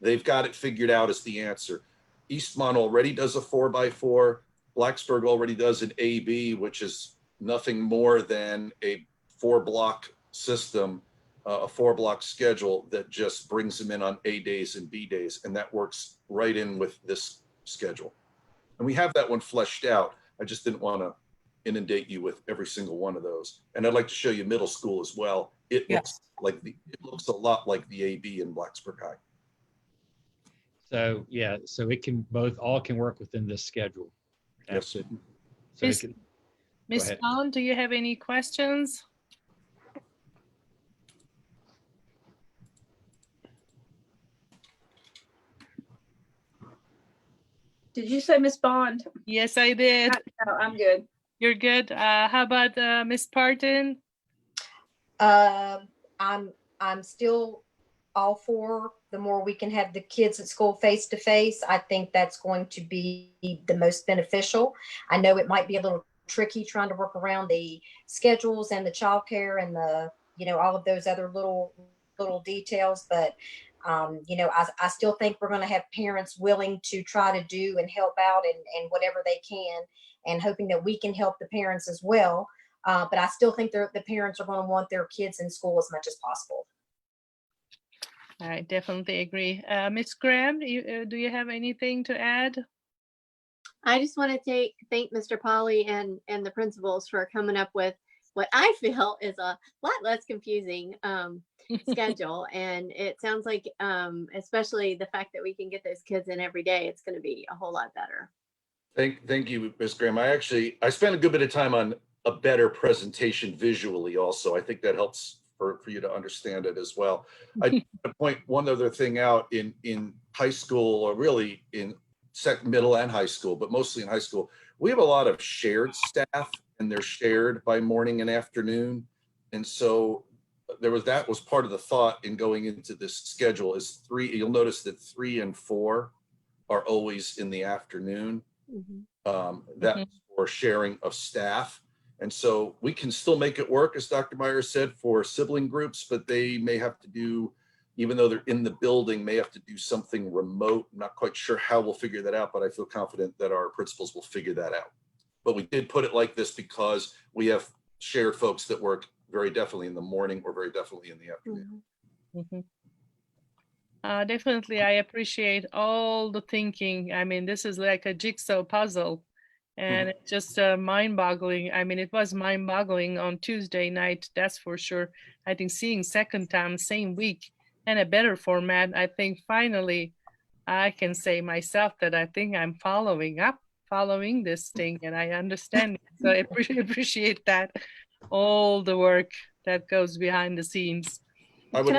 They've got it figured out as the answer. Eastmont already does a 4x4. Blacksburg already does an AB, which is nothing more than a 4-block system, a 4-block schedule that just brings them in on A days and B days. And that works right in with this schedule. And we have that one fleshed out. I just didn't want to inundate you with every single one of those. And I'd like to show you middle school as well. It looks a lot like the AB in Blacksburg High. So yeah, so it can all can work within this schedule. Yes. So it can, go Ms. ahead. Bond, do you have any questions? Did you say Miss Bond? Yes, I did. No, I'm good. You're good. How about Miss Parton? I'm still all for the more we can have the kids at school face to face. I think that's going to be the most beneficial. I know it might be a little tricky trying to work around the schedules and the childcare and the, all of those other little details, but I still think we're going to have parents willing to try to do and help out and whatever they can, and hoping that we can help the parents as well. But I still think the parents are going to want their kids in school as much as possible. I definitely agree. Ms. Graham, do you have anything to add? I just want to thank Mr. Polly and the principals for coming up with what I feel is a lot less confusing schedule. And it sounds like, especially the fact that we can get those kids in every day, it's going to be a whole lot better. Thank you, Ms. Graham. I spent a good bit of time on a better presentation visually also. I think that helps for you to understand it as well. I want to point one other thing out in high school, or really in middle and high school, but mostly in high school. We have a lot of shared staff, and they're shared by morning and afternoon. And so that was part of the thought in going into this schedule is you'll notice that 3 and 4 are always in the afternoon. That's for sharing of staff. And so we can still make it work, as Dr. Myers said, for sibling groups, but they may have to do, even though they're in the building, may have to do something remote. I'm not quite sure how we'll figure that out, but I feel confident that our principals will figure that out. But we did put it like this because we have shared folks that work very definitely in the morning or very definitely in the afternoon. Definitely, I appreciate all the thinking. I mean, this is like a jigsaw puzzle, and it's just mind-boggling. I mean, it was mind-boggling on Tuesday night, that's for sure. I think seeing second time, same week, and a better format, I think finally I can say myself that I think I'm following this thing, and I understand it. So I appreciate that, all the work that goes behind the scenes. I would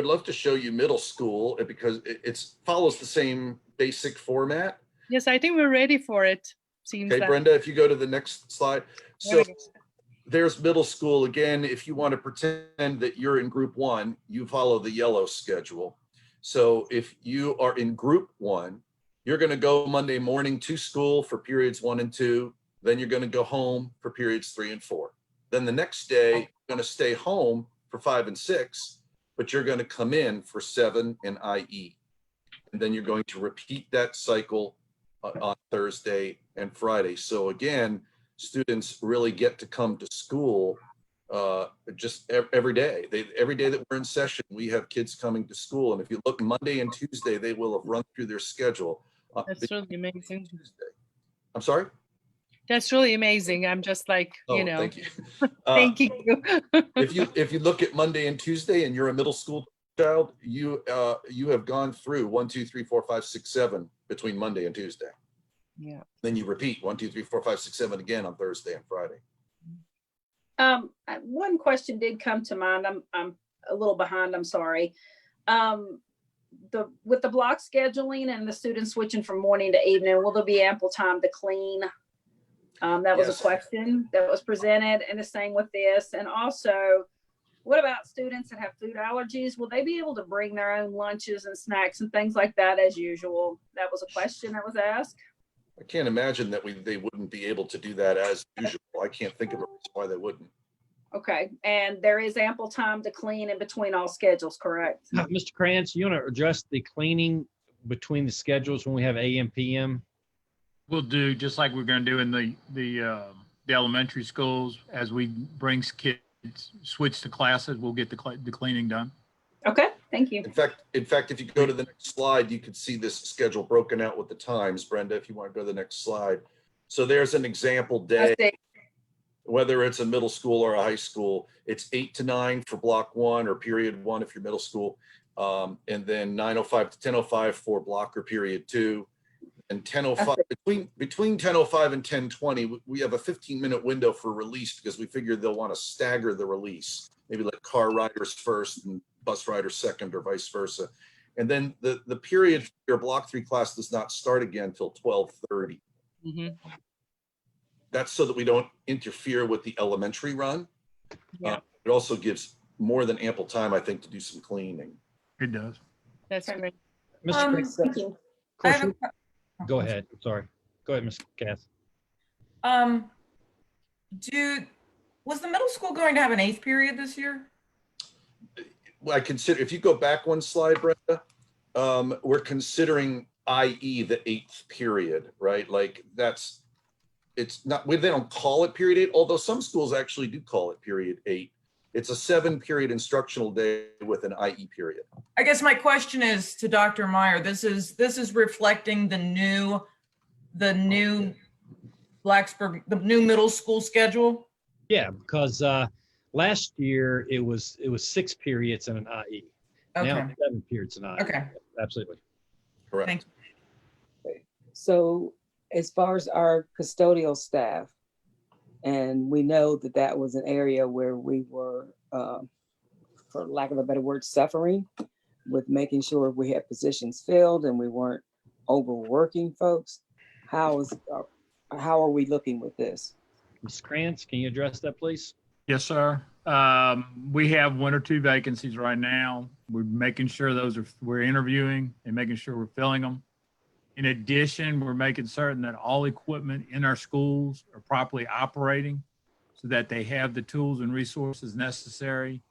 love to show you middle school because it follows the same basic format. Yes, I think we're ready for it. Seems okay, like. Brenda, if you go to the next slide. So there's middle school. Again, if you want to pretend that you're in group 1, you follow the yellow schedule. So if you are in group 1, you're going to go Monday morning to school for periods 1 and 2. Then you're going to go home for periods 3 and 4. Then the next day, you're going to stay home for 5 and 6, but you're going to come in for 7 and IE. And then you're going to repeat that cycle on Thursday and Friday. So again, students really get to come to school just every day. Every day that we're in session, we have kids coming to school. And if you look Monday and Tuesday, they will have run through their schedule. That's really amazing. Tuesday. I'm sorry? That's really amazing. I'm just like, thank you. Thank you. if you look at Monday and Tuesday and you're a middle school child, you have gone through 1, 2, 3, 4, 5, 6, 7 between Monday and Tuesday. Yeah. Then you repeat 1, 2, 3, 4, 5, 6, 7 again on Thursday and Friday. One question did come to mind. I'm a little behind. I'm sorry. With the block scheduling and the students switching from morning to evening, will there be ample time to clean? That was a question that was presented, and the same with this. And also, what about students that have food allergies? Will they be able to bring their own lunches and snacks and things like that as usual? That was a question that was asked. I can't imagine that they wouldn't be able to do that as usual. I can't think of a reason why they wouldn't. Okay, and there is ample time to clean in between all schedules, correct? Mr. Krantz, you want to adjust the cleaning between the schedules when we have AM, PM? We'll do just like we're going to do in the elementary schools. As we bring kids, switch to classes, we'll get the cleaning done. Okay, thank you. In fact, if you go to the next slide, you can see this schedule broken out with the times. Brenda, if you want to go to the next slide. So there's an example day, whether it's a middle school or a high school. It's 8 to 9 for block 1 or period 1 if you're middle school. And then 9:05 to 10:05 for blocker period 2. And 10:05, between 10:05 and 10:20, we have a 15-minute window for release because we figure they'll want to stagger the release. Maybe like car riders first and bus riders second, or vice versa. And then the period for your block 3 class does not start again until 12:30. That's so that we don't interfere with the elementary run. Yeah. It also gives more than ample time, I think, to do some cleaning. It does. That's great. Mr. Thank you. I have Go ahead. Sorry. Go ahead, Ms. Cass. Was the middle school going to have an 8th period this year? Well, I consider, if you go back one slide, Brenda, we're considering IE the 8th period, right? Like it's not, they don't call it period 8, although some schools actually do call it period 8. It's a 7-period instructional day with an IE period. I guess my question is to Dr. Meyer. This is reflecting the new Blacksburg, the new middle school schedule. Yeah, because last year it was 6 periods and an IE. Okay. Now it's 7 periods and IE. Okay. Absolutely. Correct. Thank you. So as far as our custodial staff, and we know that that was an area where we were, for lack of a better word, suffering with making sure we had positions filled and we weren't overworking folks. How are we looking with this? Ms. Krantz, can you address that, please? Yes, sir. We have 1 or 2 vacancies right now. We're making sure we're interviewing and making sure we're filling them. In addition, we're making certain that all equipment in our schools are properly operating so that they have the tools and resources necessary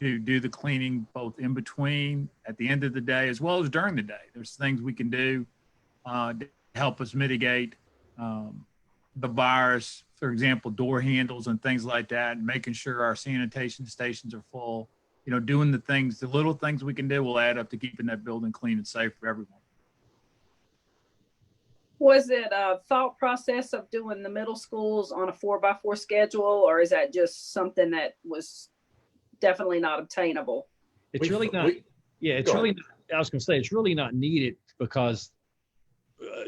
to do the cleaning both in between, at the end of the day, as well as during the day. There's things we can do to help us mitigate the virus, for example, door handles and things like that, and making sure our sanitation stations are full. You know, doing the little things we can do will add up to keeping that building clean and safe for everyone. Was it a thought process of doing the middle schools on a 4x4 schedule, or is that just something that was definitely not obtainable? It's really not. It's really not, I was going to say it's really not needed because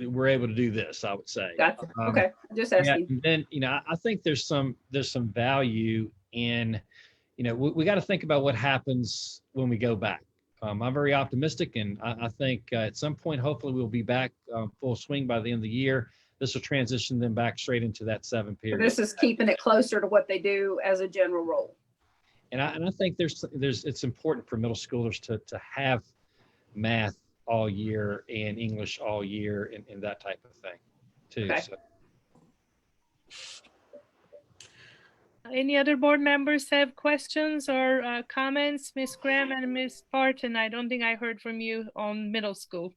we're able to do this, I would say. Gotcha. Okay, just asking. Yeah, and then, I think there's some value in, we got to think about what happens when we go back. I'm very optimistic, and I think at some point, hopefully, we'll be back full swing by the end of the year. This will transition them back straight into that 7 period. This is keeping it closer to what they do as a general rule. And I think it's important for middle schoolers to have math all year and English all year and that type of thing too. Okay. So. Any other board members have questions or comments? Ms. Graham and Ms. Barton, I don't think I heard from you on middle school.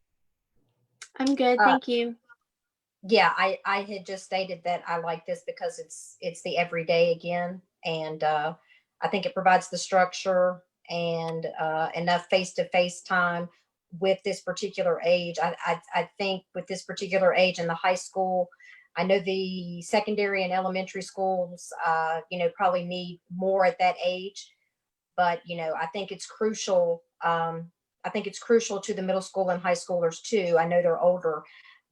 I'm good, thank you. Yeah, I had just stated that I like this because it's the everyday again, and I think it provides the structure and enough face-to-face time with this particular age. I think with this particular age in the high school, I know the secondary and elementary schools, probably need more at that age, but I think it's crucial. I think it's crucial to the middle school and high schoolers too. I know they're older,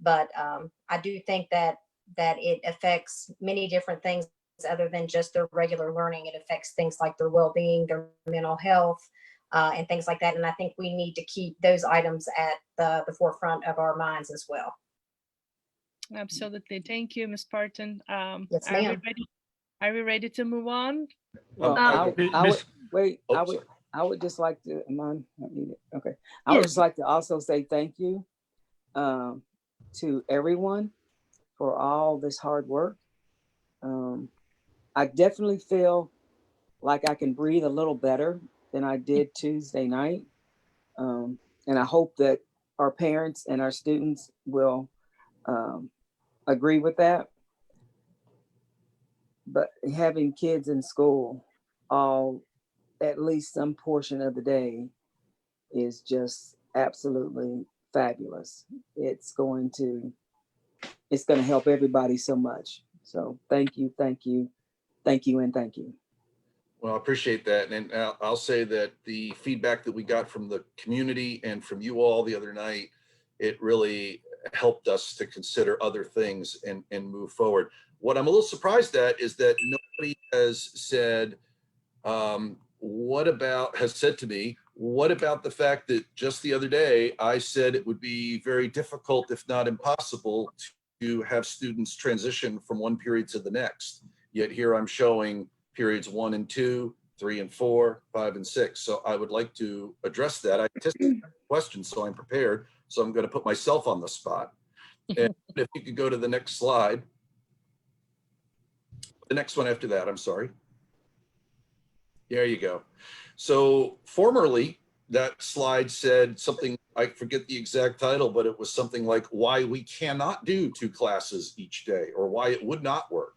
but I do think that it affects many different things other than just their regular learning. It affects things like their well-being, their mental health, and things like that. And I think we need to keep those items at the forefront of our minds as well. Absolutely. Thank you, Ms. Barton. Yes, ma'am. Are we ready to move on? Well, I would just like to, okay. I would just like to also say thank you to everyone for all this hard work. I definitely feel like I can breathe a little better than I did Tuesday night. And I hope that our parents and our students will agree with that. But having kids in school all at least some portion of the day is just absolutely fabulous. It's going to help everybody so much. So thank you, and thank you. Well, I appreciate that. And I'll say that the feedback that we got from the community and from you all the other night, it really helped us to consider other things and move forward. What I'm a little surprised at is that nobody has said, has said to me, what about the fact that just the other day, I said it would be very difficult, if not impossible, to have students transition from one period to the next. Yet here I'm showing periods 1 and 2, 3 and 4, 5 and 6. So I would like to address that. I anticipated questions, so I'm prepared. So I'm going to put myself on the spot. And if you could go to the next slide. The next one after that, I'm sorry. There you go. So formerly, that slide said something, I forget the exact title, but it was something like why we cannot do 2 classes each day or why it would not work.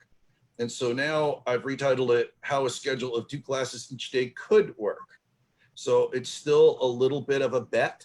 And so now I've retitled it how a schedule of 2 classes each day could work. So it's still a little bit of a bet,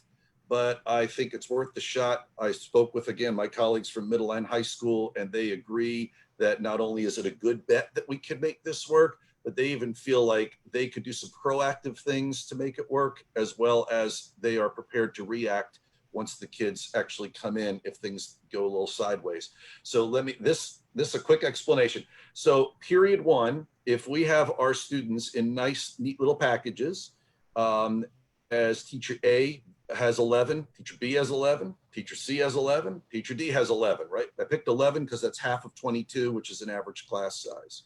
but I think it's worth the shot. I spoke with, again, my colleagues from middle and high school, and they agree that not only is it a good bet that we can make this work, but they even feel like they could do some proactive things to make it work, as well as they are prepared to react once the kids actually come in if things go a little sideways. So let me, this a quick explanation. So period 1, if we have our students in nice, neat little packages, as teacher A has 11, teacher B has 11, teacher C has 11, teacher D has 11, right? I picked 11 because that's half of 22, which is an average class size.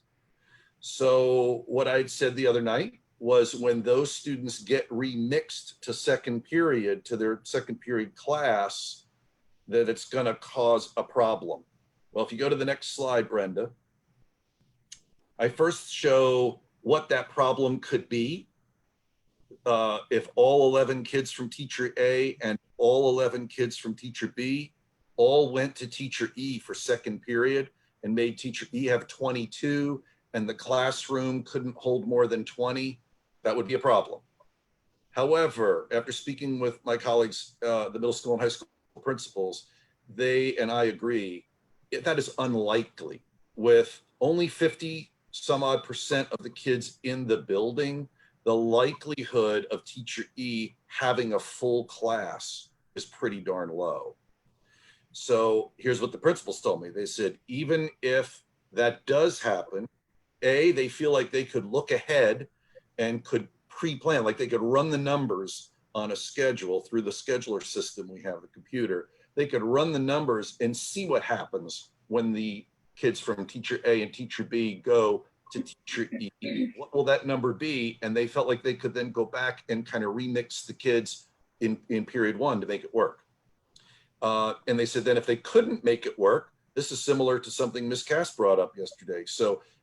So what I said the other night was when those students get remixed to second period, to their second period class, that it's going to cause a problem. Well, if you go to the next slide, Brenda, I first show what that problem could be. If all 11 kids from teacher A and all 11 kids from teacher B all went to teacher E for second period and made teacher E have 22 and the classroom couldn't hold more than 20, that would be a problem. However, after speaking with my colleagues, the middle school and high school principals, they and I agree that is unlikely. With only 50 some odd % of the kids in the building, the likelihood of teacher E having a full class is pretty darn low. So here's what the principals told me. They said, even if that does happen, A, they feel like they could look ahead and could pre-plan, like they could run the numbers on a schedule through the scheduler system we have, the computer. They could run the numbers and see what happens when the kids from teacher A and teacher B go to teacher E. What will that number be? And they felt like they could then go back and kind of remix the kids in period 1 to make it work. And they said then if they couldn't make it work, this is similar to something Ms. Cass brought up yesterday,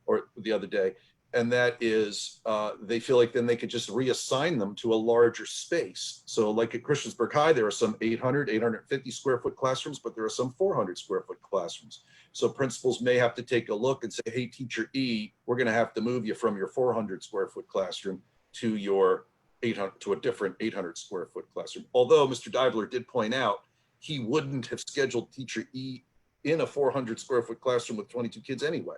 or the other day, and that is they feel like then they could just reassign them to a larger space. So like at Christiansburg High, there are some 800, 850 square foot classrooms, but there are some 400 square foot classrooms. So principals may have to take a look and say, hey, teacher E, we're gonna have to move you from your 400 square foot classroom to your 800, to a different 800 square foot classroom. Although Mr. Divler did point out, he wouldn't have scheduled teacher E in a 400 square foot classroom with 22 kids anyway.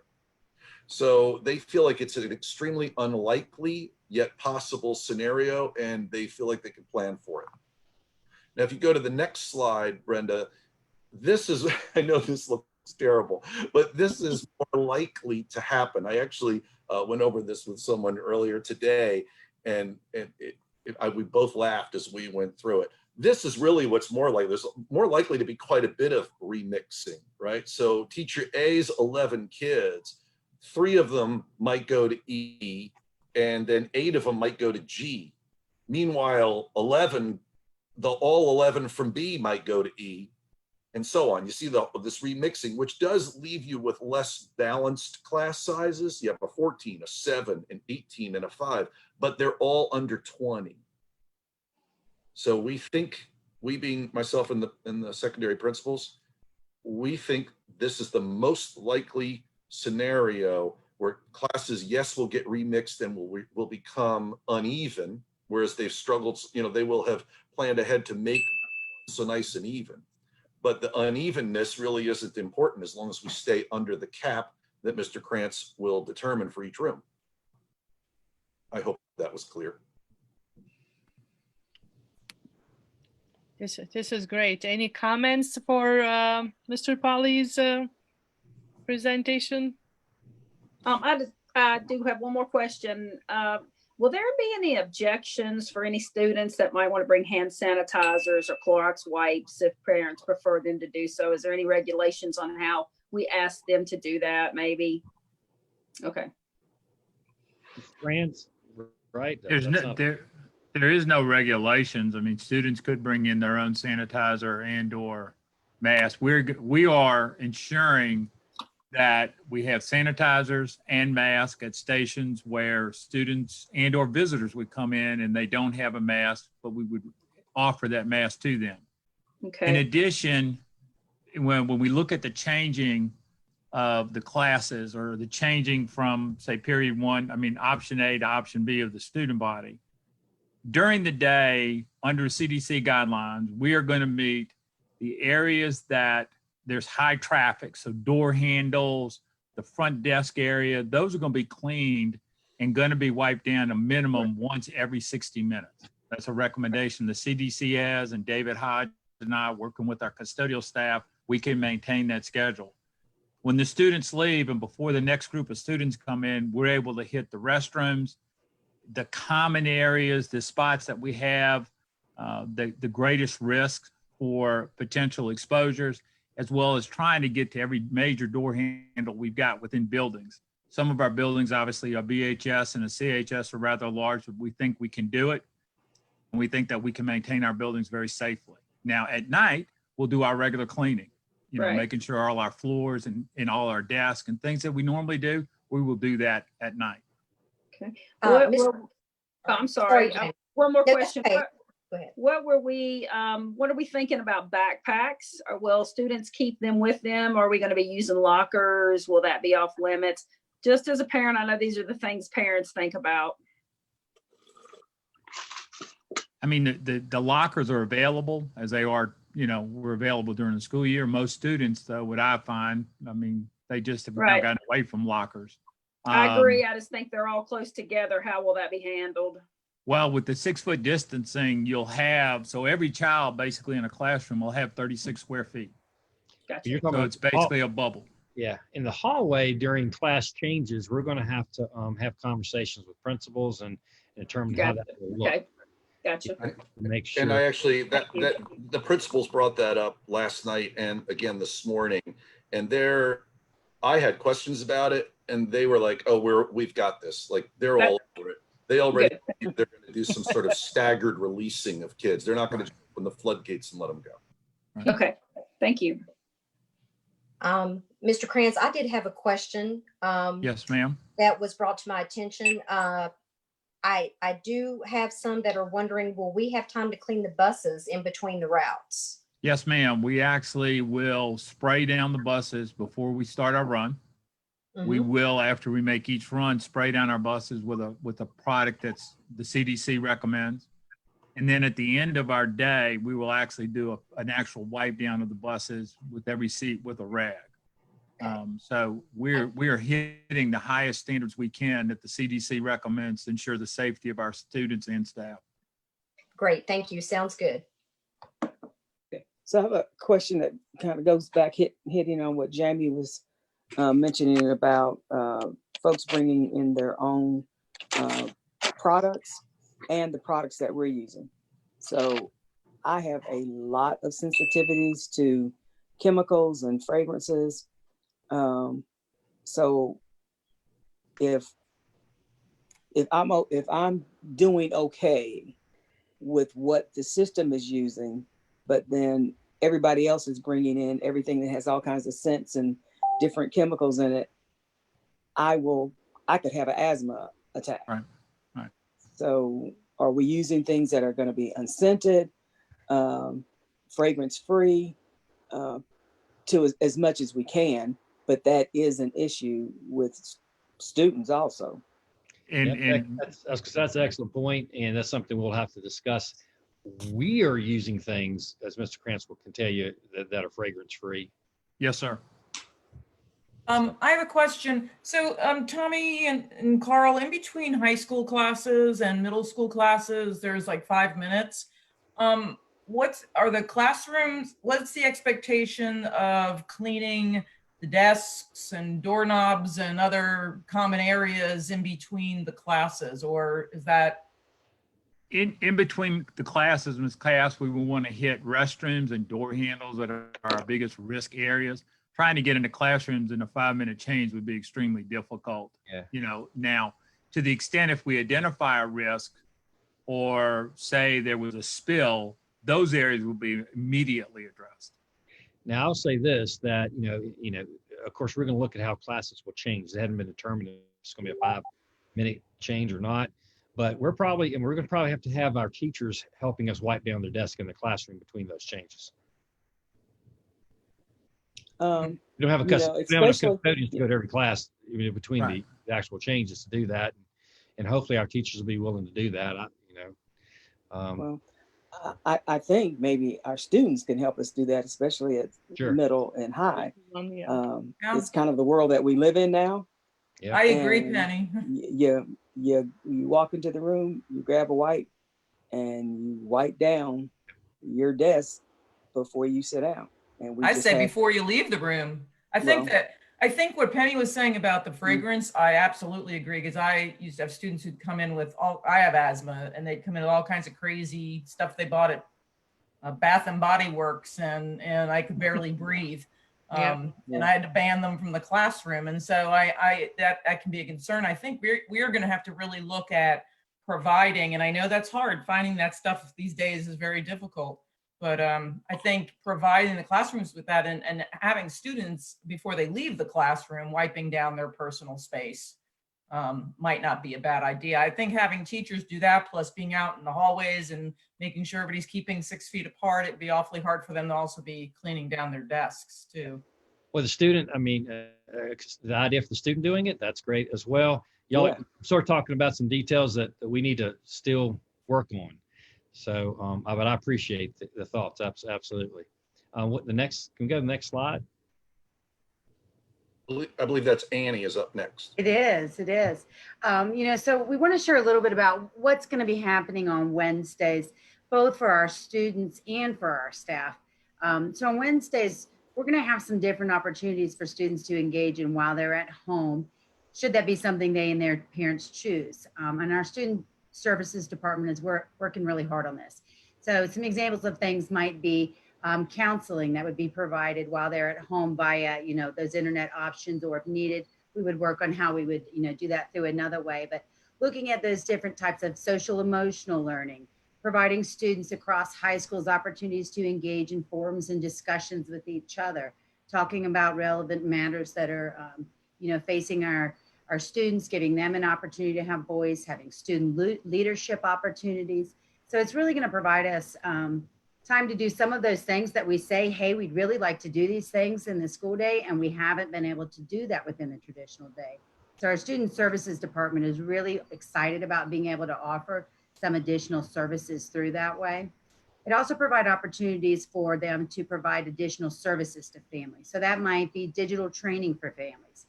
So they feel like it's an extremely unlikely yet possible scenario, and they feel like they can plan for it. Now, if you go to the next slide, Brenda, this is, I know this looks terrible, but this is more likely to happen. I actually went over this with someone earlier today, and we both laughed as we went through it. This is really what's more likely. There's more likely to be quite a bit of remixing, right? So teacher A's 11 kids, 3 of them might go to E, and then 8 of them might go to G. Meanwhile, all 11 from B might go to E, and so on. You see this remixing, which does leave you with less balanced class sizes. You have a 14, a 7, an 18, and a 5, but they're all under 20. So we think, we being myself and the secondary principals, we think this is the most likely scenario where classes, yes, will get remixed and will become uneven, whereas they've struggled, they will have planned ahead to make so nice and even. But the unevenness really isn't important as long as we stay under the cap that Mr. Krantz will determine for each room. I hope that was clear. This is great. Any comments for Mr. Polly's presentation? I do have one more question. Will there be any objections for any students that might want to bring hand sanitizers or Clorox wipes if parents prefer them to do so? Is there any regulations on how we ask them to do that, maybe? Okay. France, right? There is no regulations. I mean, students could bring in their own sanitizer and or mask. We are ensuring that we have sanitizers and masks at stations where students and or visitors would come in and they don't have a mask, but we would offer that mask to them. Okay. In addition, when we look at the changing of the classes or the changing from, say, period one, I mean, option A to option B of the student body, during the day, under CDC guidelines, we are going to meet the areas that there's high traffic, so door handles, the front desk area, those are going to be cleaned and going to be wiped down a minimum once every 60 minutes. That's a recommendation the CDC has, and David Hodge and I, working with our custodial staff, we can maintain that schedule. When the students leave and before the next group of students come in, we're able to hit the restrooms, the common areas, the spots that we have the greatest risk for potential exposures, as well as trying to get to every major door handle we've got within buildings. Some of our buildings, obviously, a BHS and a CHS are rather large, but we think we can do it. And we think that we can maintain our buildings very safely. Now, at night, we'll do our regular cleaning, making sure all our floors and all our desks and things that we normally do, we will do that at night. Okay. I'm sorry. One more question. Okay. Go ahead. What are we thinking about backpacks? Or will students keep them with them? Or are we going to be using lockers? Will that be off limits? Just as a parent, I know these are the things parents think about. I mean, the lockers are available as they are, we're available during the school year. Most students, though, what I find, I mean, they just have now gotten away from lockers. I agree. I just think they're all close together. How will that be handled? Well, with the 6 foot distancing, you'll have, so every child basically in a classroom will have 36 square feet. Gotcha. You're talking So about it's basically a bubble. Yeah. In the hallway during class changes, we're going to have conversations with principals and determine how that will look. Okay. Gotcha. Make sure. And I actually, that the principals brought that up last night and again this morning, and I had questions about it, and they were like, "Oh, we've got this." Like they're all over it. They already they're going to do some sort of staggered releasing of kids. They're not going to open the floodgates and let them go. Okay. Thank you. Mr. Krantz, I did have a question. Yes, ma'am. That was brought to my attention. I do have some that are wondering, will we have time to clean the buses in between the routes? Yes, ma'am. We actually will spray down the buses before we start our run. Mm-hmm. We will, after we make each run, spray down our buses with a product that's the CDC recommends. And then at the end of our day, we will actually do an actual wipe down of the buses with every seat with a rag. So we're hitting the highest standards we can that the CDC recommends to ensure the safety of our students and staff. Great, thank you. Sounds good. Okay. So I have a question that kind of goes back hitting on what Jamie was mentioning about folks bringing in their own products and the products that we're using. So I have a lot of sensitivities to chemicals and fragrances. So if I'm doing okay with what the system is using, but then everybody else is bringing in everything that has all kinds of scents and different chemicals in it, I could have an asthma attack. Right. So are we using things that are going to be unscented, fragrance free, to as much as we can? But that is an issue with students also. And that's an excellent point, and that's something we'll have to discuss. We are using things, as Mr. Krantz can tell you, that are fragrance free. Yes, sir. I have a question. So, Tommy and Carl, in between high school classes and middle school classes, there's like 5 minutes. What's the expectation of cleaning the desks and doorknobs and other common areas in between the classes? Or is that? In between the classes, in this class, we will want to hit restrooms and door handles that are our biggest risk areas. Trying to get into classrooms in a 5-minute change would be extremely difficult. Yeah. You know, now to the extent if we identify a risk or say there was a spill, those areas will be immediately addressed. Now I'll say this, that, of course, we're going to look at how classes will change. It hadn't been determined if it's going to be a 5-minute change or not, but we're going to probably have to have our teachers helping us wipe down their desk in the classroom between those changes. We don't have enough custodians to go to every class between the actual changes to do that, and hopefully our teachers will be willing to do that. Well, I think maybe our students can help us do that, especially at middle and high. It's kind of the world that we live in now. Yeah. I agree, Penny. You walk into the room, you grab a wipe, and you wipe down your desk before you sit down. And I say before you leave the room. I think what Penny was saying about the fragrance, I absolutely agree, because I used to have students who'd come in with I have asthma, and they'd come in with all kinds of crazy stuff they bought at Bath and Body Works, and I could barely breathe. And I had to ban them from the classroom. And so that can be a concern. I think we're going to have to really look at providing, and I know that's hard, finding that stuff these days is very difficult. But I think providing the classrooms with that and having students before they leave the classroom wiping down their personal space might not be a bad idea. I think having teachers do that, plus being out in the hallways and making sure everybody's keeping 6 feet apart, it'd be awfully hard for them to also be cleaning down their desks too. Well, the student, the idea for the student doing it, that's great as well. Y'all sort of talking about some details that we need to still work on. So, but I appreciate the thoughts. Absolutely. Can we go to the next slide? I believe that's Annie is up next. It is. So we want to share a little bit about what's going to be happening on Wednesdays, both for our students and for our staff. So on Wednesdays, we're going to have some different opportunities for students to engage in while they're at home, should that be something they and their parents choose. And our student services department is working really hard on this. So some examples of things might be counseling that would be provided while they're at home via, those internet options, or if needed, we would work on how we would, do that through another way. But looking at those different types of social emotional learning, providing students across high schools opportunities to engage in forums and discussions with each other, talking about relevant matters that are, facing our students, giving them an opportunity to have voice, having student leadership opportunities. So it's really going to provide us time to do some of those things that we say, hey, we'd really like to do these things in the school day, and we haven't been able to do that within the traditional day. So our student services department is really excited about being able to offer some additional services through that way. It also provides opportunities for them to provide additional services to families. So that might be digital training for families.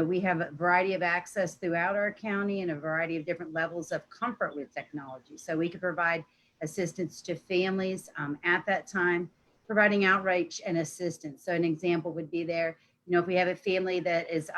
We have a variety of access throughout our county and a variety of different levels of comfort with technology. So we could provide assistance to families at that time, providing outreach and assistance. So an example would be there, if we have a family that is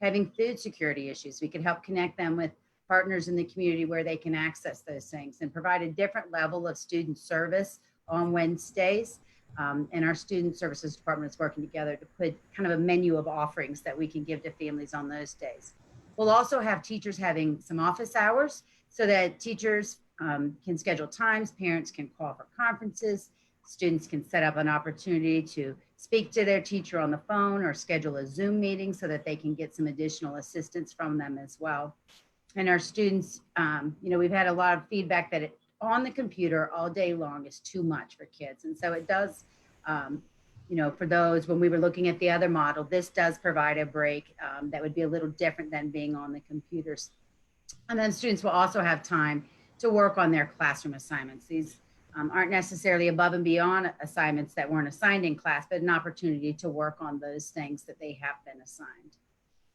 having food security issues, we could help connect them with partners in the community where they can access those things and provide a different level of student service on Wednesdays. And our student services department is working together to put kind of a menu of offerings that we can give to families on those days. We'll also have teachers having some office hours so that teachers can schedule times, parents can call for conferences, students can set up an opportunity to speak to their teacher on the phone or schedule a Zoom meeting so that they can get some additional assistance from them as well. And our students, we've had a lot of feedback that on the computer all day long is too much for kids. And so it does, for those, when we were looking at the other model, this does provide a break that would be a little different than being on the computers. And then students will also have time to work on their classroom assignments. These aren't necessarily above and beyond assignments that weren't assigned in class, but an opportunity to work on those things that they have been assigned.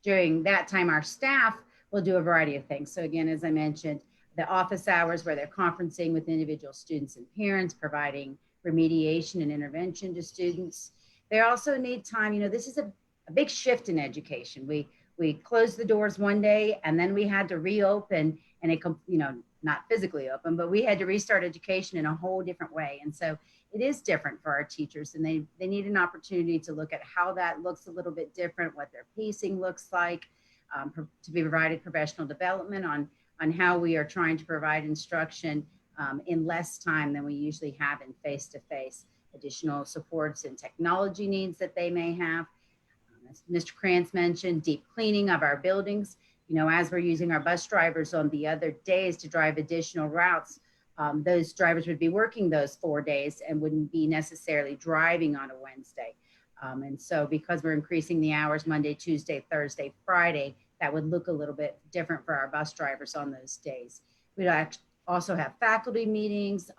During that time, our staff will do a variety of things. So again, as I mentioned, the office hours where they're conferencing with individual students and parents, providing remediation and intervention to students. They also need time, you know, this is a big shift in education. We closed the doors one day and then we had to reopen, and it, you know, not physically open, but we had to restart education in a whole different way. And so it is different for our teachers, and they need an opportunity to look at how that looks a little bit different, what their pacing looks like, to be provided professional development on how we are trying to provide instruction in less time than we usually have in face-to-face, additional supports and technology needs that they may have. As Mr. Krantz mentioned, deep cleaning of our buildings. You know, as we're using our bus drivers on the other days to drive additional routes, those drivers would be working those 4 days and wouldn't be necessarily driving on a Wednesday. And so because we're increasing the hours Monday, Tuesday, Thursday, Friday, that would look a little bit different for our bus drivers on those days. We'd also have faculty meetings,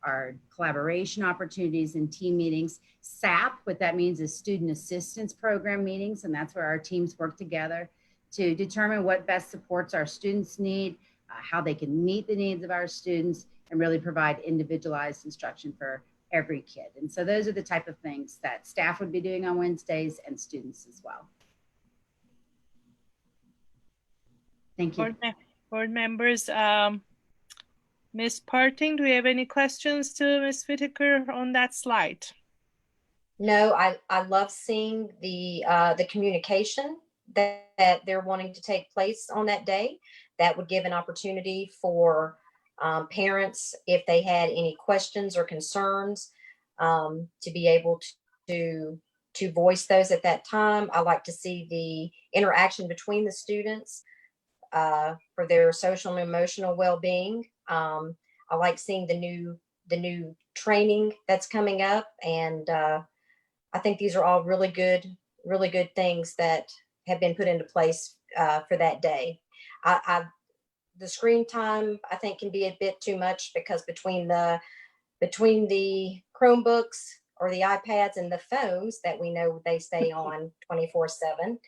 our collaboration opportunities and team meetings. SAP, what that means is Student Assistance Program meetings, and that's where our teams work together to determine what best supports our students need, how they can meet the needs of our students, and really provide individualized instruction for every kid. And so those are the type of things that staff would be doing on Wednesdays and students as well. Thank you. Board members, Ms. Parting, do we have any questions to Ms. Whitaker on that slide? No, I love seeing the communication that they're wanting to take place on that day. That would give an opportunity for parents, if they had any questions or concerns, to be able to voice those at that time. I like to see the interaction between the students for their social and emotional well-being. I like seeing the new training that's coming up, and I think these are all really good things that have been put into place for that day. The screen time, I think, can be a bit too much, because between the Chromebooks or the iPads and the phones that we know they stay on 24/7,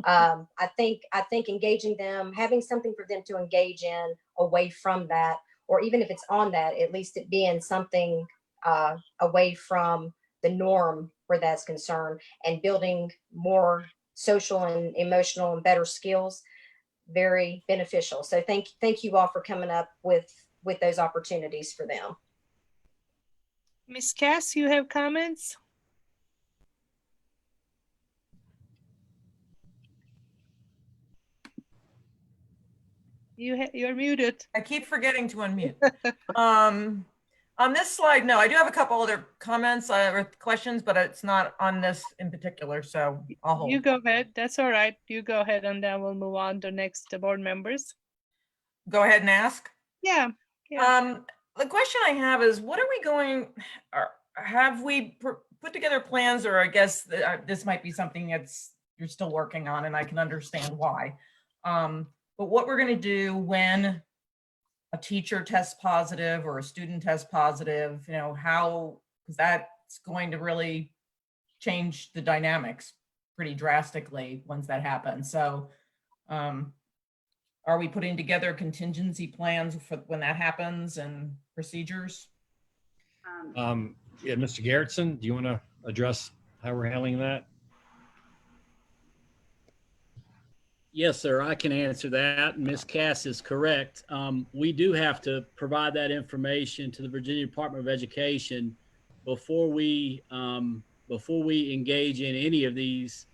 I think engaging them, having something for them to engage in away from that, or even if it's on that, at least it being something away from the norm where that's concerned, and building more social and emotional and better skills, very beneficial. So thank you all for coming up with those opportunities for them. Ms. Cass, you have comments? You're muted. I keep forgetting to unmute. On this slide, no, I do have a couple other comments or questions, but it's not on this in particular, so I'll hold. You go ahead. That's all right. You go ahead, and then we'll move on to next board members. Go ahead and ask. Yeah. The question I have is, what are we going, have we put together plans, or I guess this might be something that's you're still working on, and I can understand why. But what we're going to do when a teacher tests positive or a student tests positive, you know, how, because that's going to really change the dynamics pretty drastically once that happens. So are we putting together contingency plans for when that happens and procedures? Yeah, Mr. Garrettson, do you want to address how we're handling that? Yes, sir, I can answer that. Ms. Cass is correct. We do have to provide that information to the Virginia Department of Education before we engage in any of these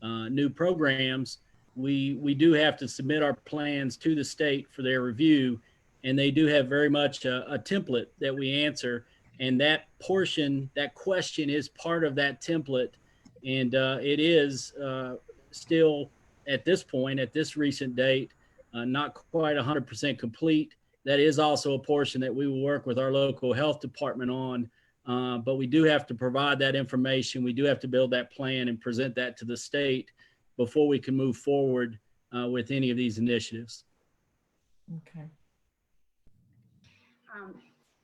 new programs. We do have to submit our plans to the state for their review, and they do have very much a template that we answer, and that question is part of that template, and it is still, at this point, at this recent date, not quite 100% complete. That is also a portion that we will work with our local health department on, but we do have to provide that information. We do have to build that plan and present that to the state before we can move forward with any of these initiatives. Okay.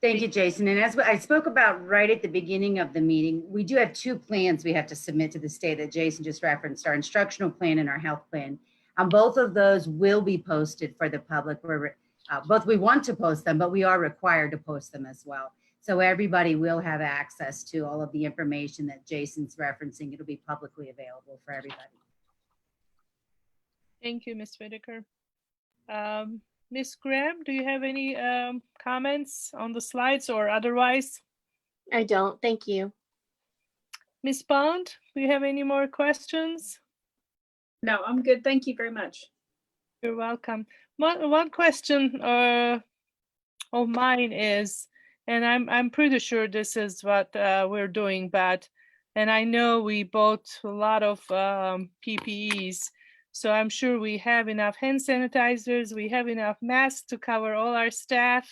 Thank you, Jason. And as I spoke about right at the beginning of the meeting, we do have two plans we have to submit to the state that Jason just referenced, our instructional plan and our health plan. Both of those will be posted for the public. Both we want to post them, but we are required to post them as well. So everybody will have access to all of the information that Jason's referencing. It'll be publicly available for everybody. Thank you, Ms. Whitaker. Ms. Graham, do you have any comments on the slides or otherwise? I don't. Thank you. Ms. Bond, do you have any more questions? No, I'm good. Thank you very much. You're welcome. One question of mine is, and I'm pretty sure this is what we're doing, and I know we bought a lot of PPEs. So I'm sure we have enough hand sanitizers, we have enough masks to cover all our staff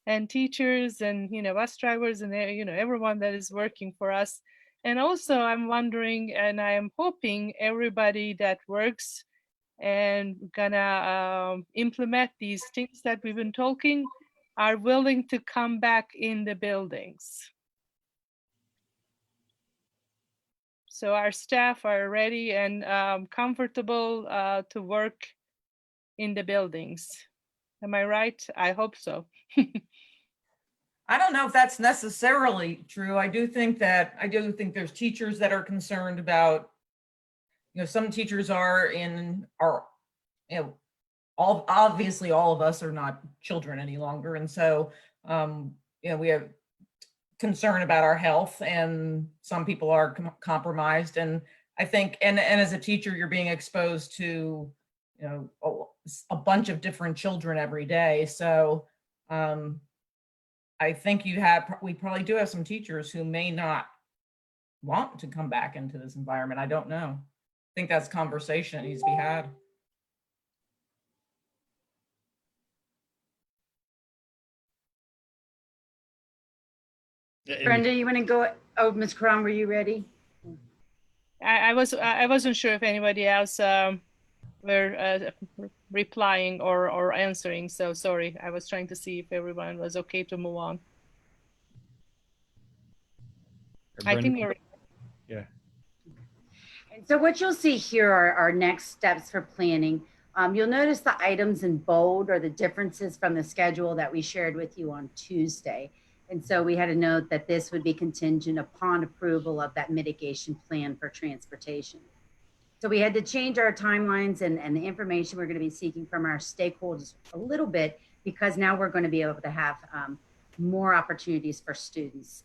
and teachers and, bus drivers and, everyone that is working for us. And also I'm wondering, and I am hoping everybody that works and gonna implement these things that we've been talking are willing to come back in the buildings. So our staff are ready and comfortable to work in the buildings. Am I right? I hope so. I don't know if that's necessarily true. I do think there's teachers that are concerned about, some teachers obviously all of us are not children any longer. And so, we have concern about our health, and some people are compromised. And I think, and as a teacher, you're being exposed to, a bunch of different children every day. So I think we probably do have some teachers who may not want to come back into this environment. I don't know. I think that's a conversation that needs to be had. Brenda, you want to go? Oh, Ms. Crum, were you ready? I wasn't sure if anybody else were replying or answering. So sorry, I was trying to see if everyone was okay to move on. I think you're. Yeah. And so what you'll see here are our next steps for planning. You'll notice the items in bold are the differences from the schedule that we shared with you on Tuesday. And so we had a note that this would be contingent upon approval of that mitigation plan for transportation. So we had to change our timelines and the information we're going to be seeking from our stakeholders a little bit, because now we're going to be able to have more opportunities for students.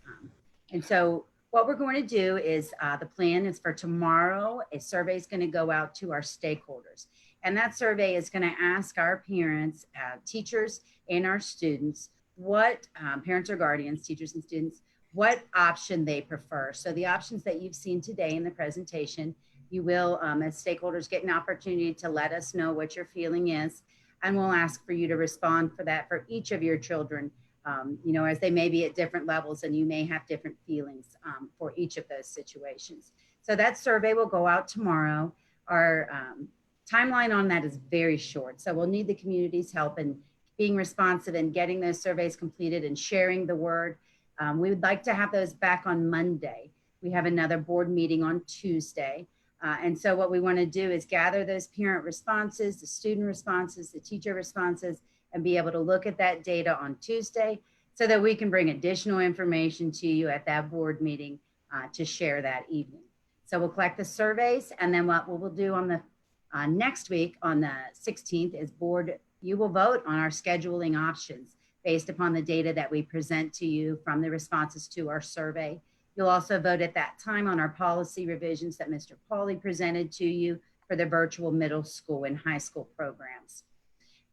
And so what we're going to do is the plan is for tomorrow. A survey is going to go out to our stakeholders. And that survey is going to ask our parents, teachers, and our students what parents or guardians, teachers and students, what option they prefer. So the options that you've seen today in the presentation, you will, as stakeholders, get an opportunity to let us know what your feeling is, and we'll ask for you to respond for that for each of your children, as they may be at different levels and you may have different feelings for each of those situations. So that survey will go out tomorrow. Our timeline on that is very short, so we'll need the community's help in being responsive and getting those surveys completed and sharing the word. We would like to have those back on Monday. We have another board meeting on Tuesday. And so what we want to do is gather those parent responses, the student responses, the teacher responses, and be able to look at that data on Tuesday so that we can bring additional information to you at that board meeting to share that evening. So we'll collect the surveys, and then what we'll do on the next week on the 16th is you will vote on our scheduling options based upon the data that we present to you from the responses to our survey. You'll also vote at that time on our policy revisions that Mr. Pauly presented to you for the virtual middle school and high school programs.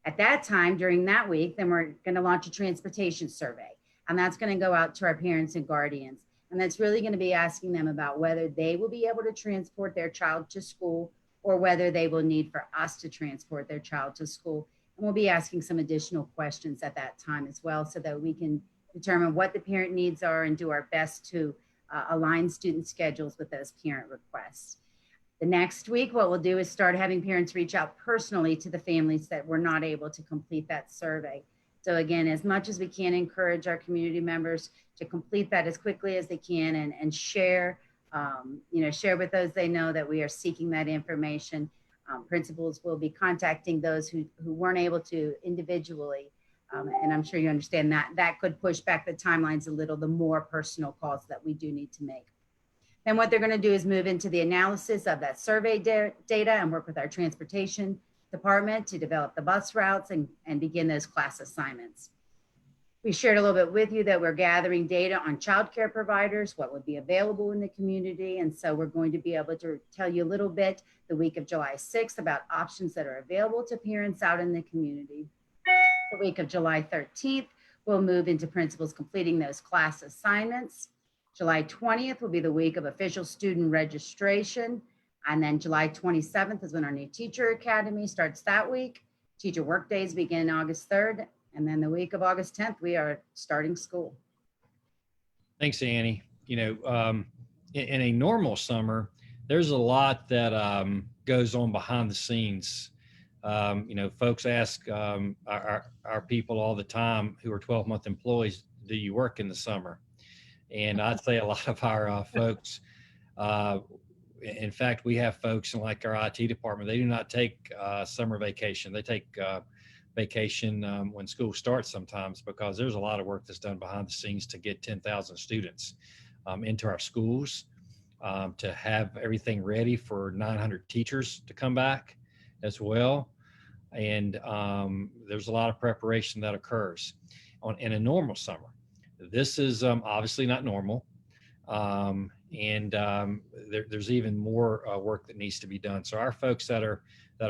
At that time, during that week, then we're going to launch a transportation survey, and that's going to go out to our parents and guardians. And that's really going to be asking them about whether they will be able to transport their child to school or whether they will need for us to transport their child to school. And we'll be asking some additional questions at that time as well, so that we can determine what the parent needs are and do our best to align student schedules with those parent requests. The next week, what we'll do is start having parents reach out personally to the families that were not able to complete that survey. So again, as much as we can, encourage our community members to complete that as quickly as they can and share, share with those they know that we are seeking that information. Principals will be contacting those who weren't able to individually. And I'm sure you understand that that could push back the timelines a little, the more personal calls that we do need to make. Then what they're going to do is move into the analysis of that survey data and work with our transportation department to develop the bus routes and begin those class assignments. We shared a little bit with you that we're gathering data on childcare providers, what would be available in the community. And so we're going to be able to tell you a little bit the week of July 6th about options that are available to parents out in the community. The week of July 13th, we'll move into principals completing those class assignments. July 20th will be the week of official student registration. And then July 27th is when our new teacher academy starts that week. Teacher work days begin August 3rd. And then the week of August 10th, we are starting school. Thanks, Annie. In a normal summer, there's a lot that goes on behind the scenes. Folks ask our people all the time who are 12-month employees, do you work in the summer? And I'd say a lot of our folks, in fact, we have folks in like our IT department, they do not take summer vacation. They take vacation when school starts sometimes, because there's a lot of work that's done behind the scenes to get 10,000 students into our schools, to have everything ready for 900 teachers to come back as well. And there's a lot of preparation that occurs in a normal summer. This is obviously not normal. There's even more work that needs to be done. So our folks that are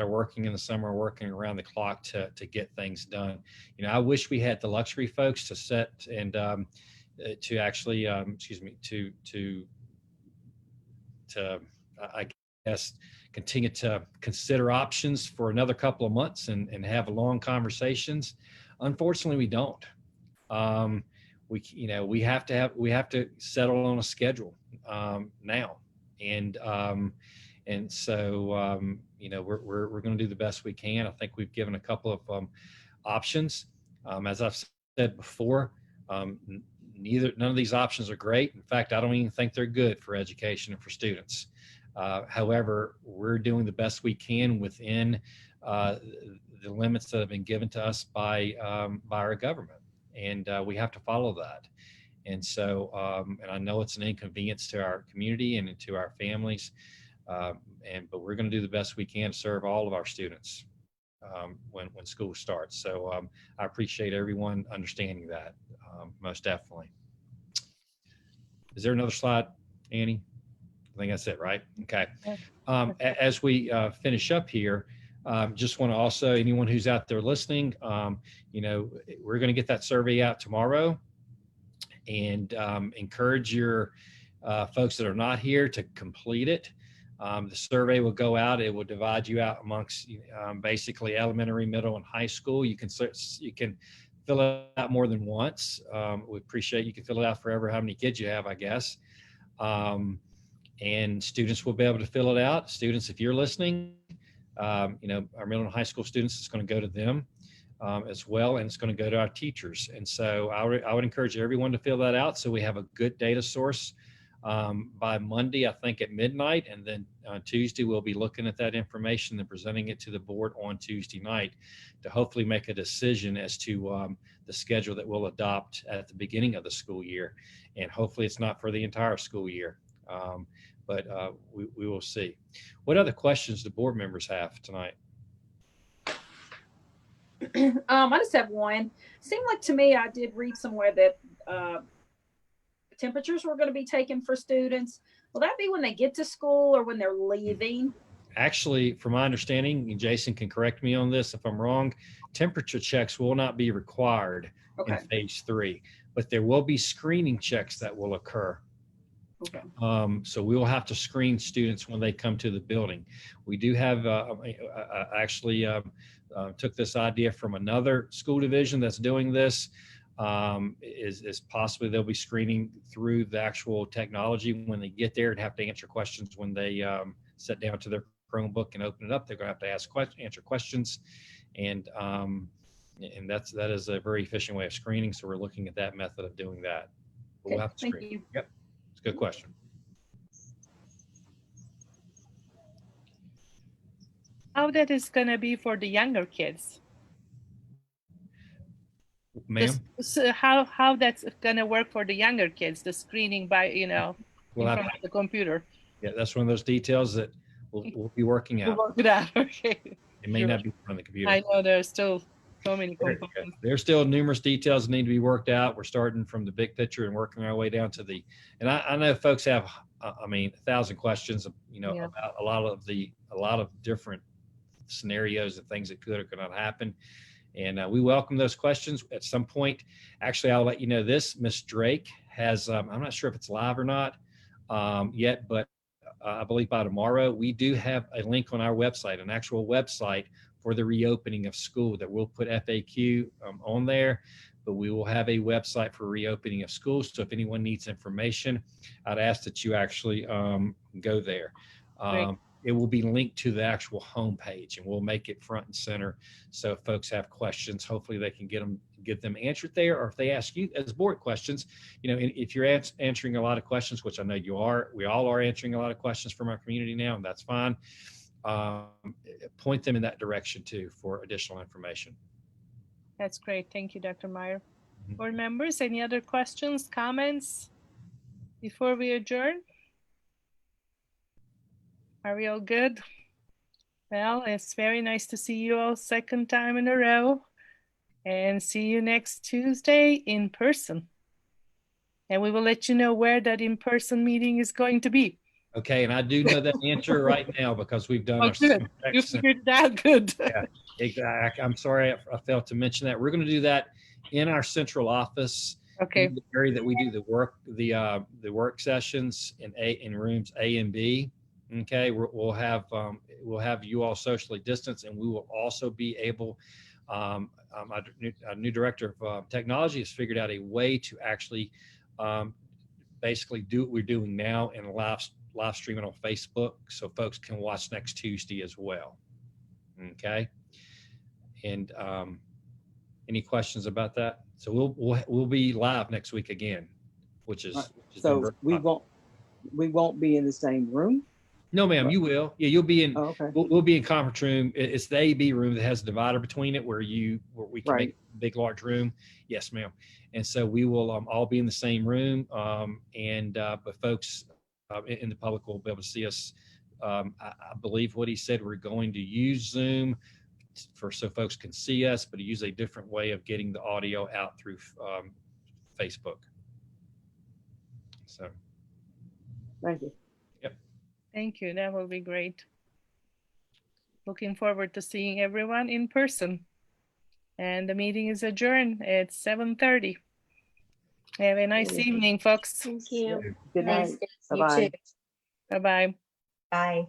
working in the summer are working around the clock to get things done. I wish we had the luxury, folks, to set and to actually, I guess, continue to consider options for another couple of months and have long conversations. Unfortunately, we don't. We have to settle on a schedule now, and so we're going to do the best we can. I think we've given a couple of options. As I've said before, none of these options are great. In fact, I don't even think they're good for education and for students. However, we're doing the best we can within the limits that have been given to us by our government. And we have to follow that. And so, and I know it's an inconvenience to our community and to our families, but we're going to do the best we can to serve all of our students when school starts. So I appreciate everyone understanding that, most definitely. Is there another slide, Annie? I think that's it, right? Okay. As we finish up here, just want to also, anyone who's out there listening, we're going to get that survey out tomorrow, and encourage your folks that are not here to complete it. The survey will go out. It will divide you out amongst basically elementary, middle, and high school. You can fill it out more than once. We appreciate you can fill it out forever, how many kids you have, I guess. And students will be able to fill it out. Students, if you're listening, our middle and high school students, it's going to go to them as well, and it's going to go to our teachers. And so I would encourage everyone to fill that out so we have a good data source by Monday, I think at midnight. And then on Tuesday, we'll be looking at that information and presenting it to the board on Tuesday night to hopefully make a decision as to the schedule that we'll adopt at the beginning of the school year. And hopefully it's not for the entire school year. But we will see. What other questions do board members have tonight? I just have one. Seemed like to me, I did read somewhere that temperatures were going to be taken for students. Will that be when they get to school or when they're leaving? Actually, from my understanding, and Jason can correct me on this if I'm wrong, temperature checks will not be required in phase 3, but there will be screening checks that will occur. Okay. So we will have to screen students when they come to the building. We do have actually took this idea from another school division that's doing this. Is possibly they'll be screening through the actual technology when they get there and have to answer questions when they sit down to their Chromebook and open it up. They're going to have to answer questions, and And that is a very efficient way of screening. So we're looking at that method of doing that. But we'll Okay, have to thank screen. you. Yep, it's a good question. How that is gonna be for the younger kids? Ma'am? So how that's gonna work for the younger kids, the screening by, you know, We'll in have, front of the computer? yeah, that's one of those details that we'll be working We'll out. work it out, okay. It may Sure. not be on the computer. I know there's still so many There- components. There's still numerous details that need to be worked out. We're starting from the big picture and working our way down to the, and I know folks have, I mean, 1,000 questions, you know, Yeah. about a lot of different scenarios and things that could or could not happen. And we welcome those questions at some point. Actually, I'll let you know this, Miss Drake has, I'm not sure if it's live or not yet, but I believe by tomorrow, we do have a link on our website, an actual website for the reopening of school that we'll put FAQ on there, but we will have a website for reopening of schools. So if anyone needs information, I'd ask that you actually go there. It will be linked to the actual homepage, and we'll make it front and center. So if folks have questions, hopefully they can get them answered there. Or if they ask you as board questions, you know, if you're answering a lot of questions, which I know you are, we all are answering a lot of questions from our community now, and that's fine. Point them in that direction too for additional information. That's great. Thank you, Dr. Meyer. Mhm. Board members, any other questions, comments before we adjourn? Are we all good? Well, it's very nice to see you all second time in a row, and see you next Tuesday in person. And we will let you know where that in-person meeting is going to be. Okay, and I do know that answer right now because we've done Oh, our good. You figured it out. Good. Yeah, exactly. I'm sorry I failed to mention that. We're going to do that in our central office. Okay. In the area that we do the work sessions in rooms A and B. Okay, we'll have you all socially distanced, and we will also be able. Our new director of technology has figured out a way to actually basically do what we're doing now and live stream it on Facebook, so folks can watch next Tuesday as well. Okay. And any questions about that? So we'll be live next week again, which is so we won't be in the same room. No, ma'am, you will. Yeah, you'll be in. Oh, okay. We'll be in conference room. It's the AB room that has a divider between it where we can make a big large room. Yes, ma'am. And so we will all be in the same room. But folks in the public will be able to see us. I believe what he said, we're going to use Zoom so folks can see us, but use a different way of getting the audio out through Facebook. So. Thank you. Yep. Thank you. That will be great. Looking forward to seeing everyone in person. And the meeting is adjourned at 7:30. Have a nice evening, folks. Thank you. Good night. Thanks. Bye-bye. You too. Bye-bye. Bye.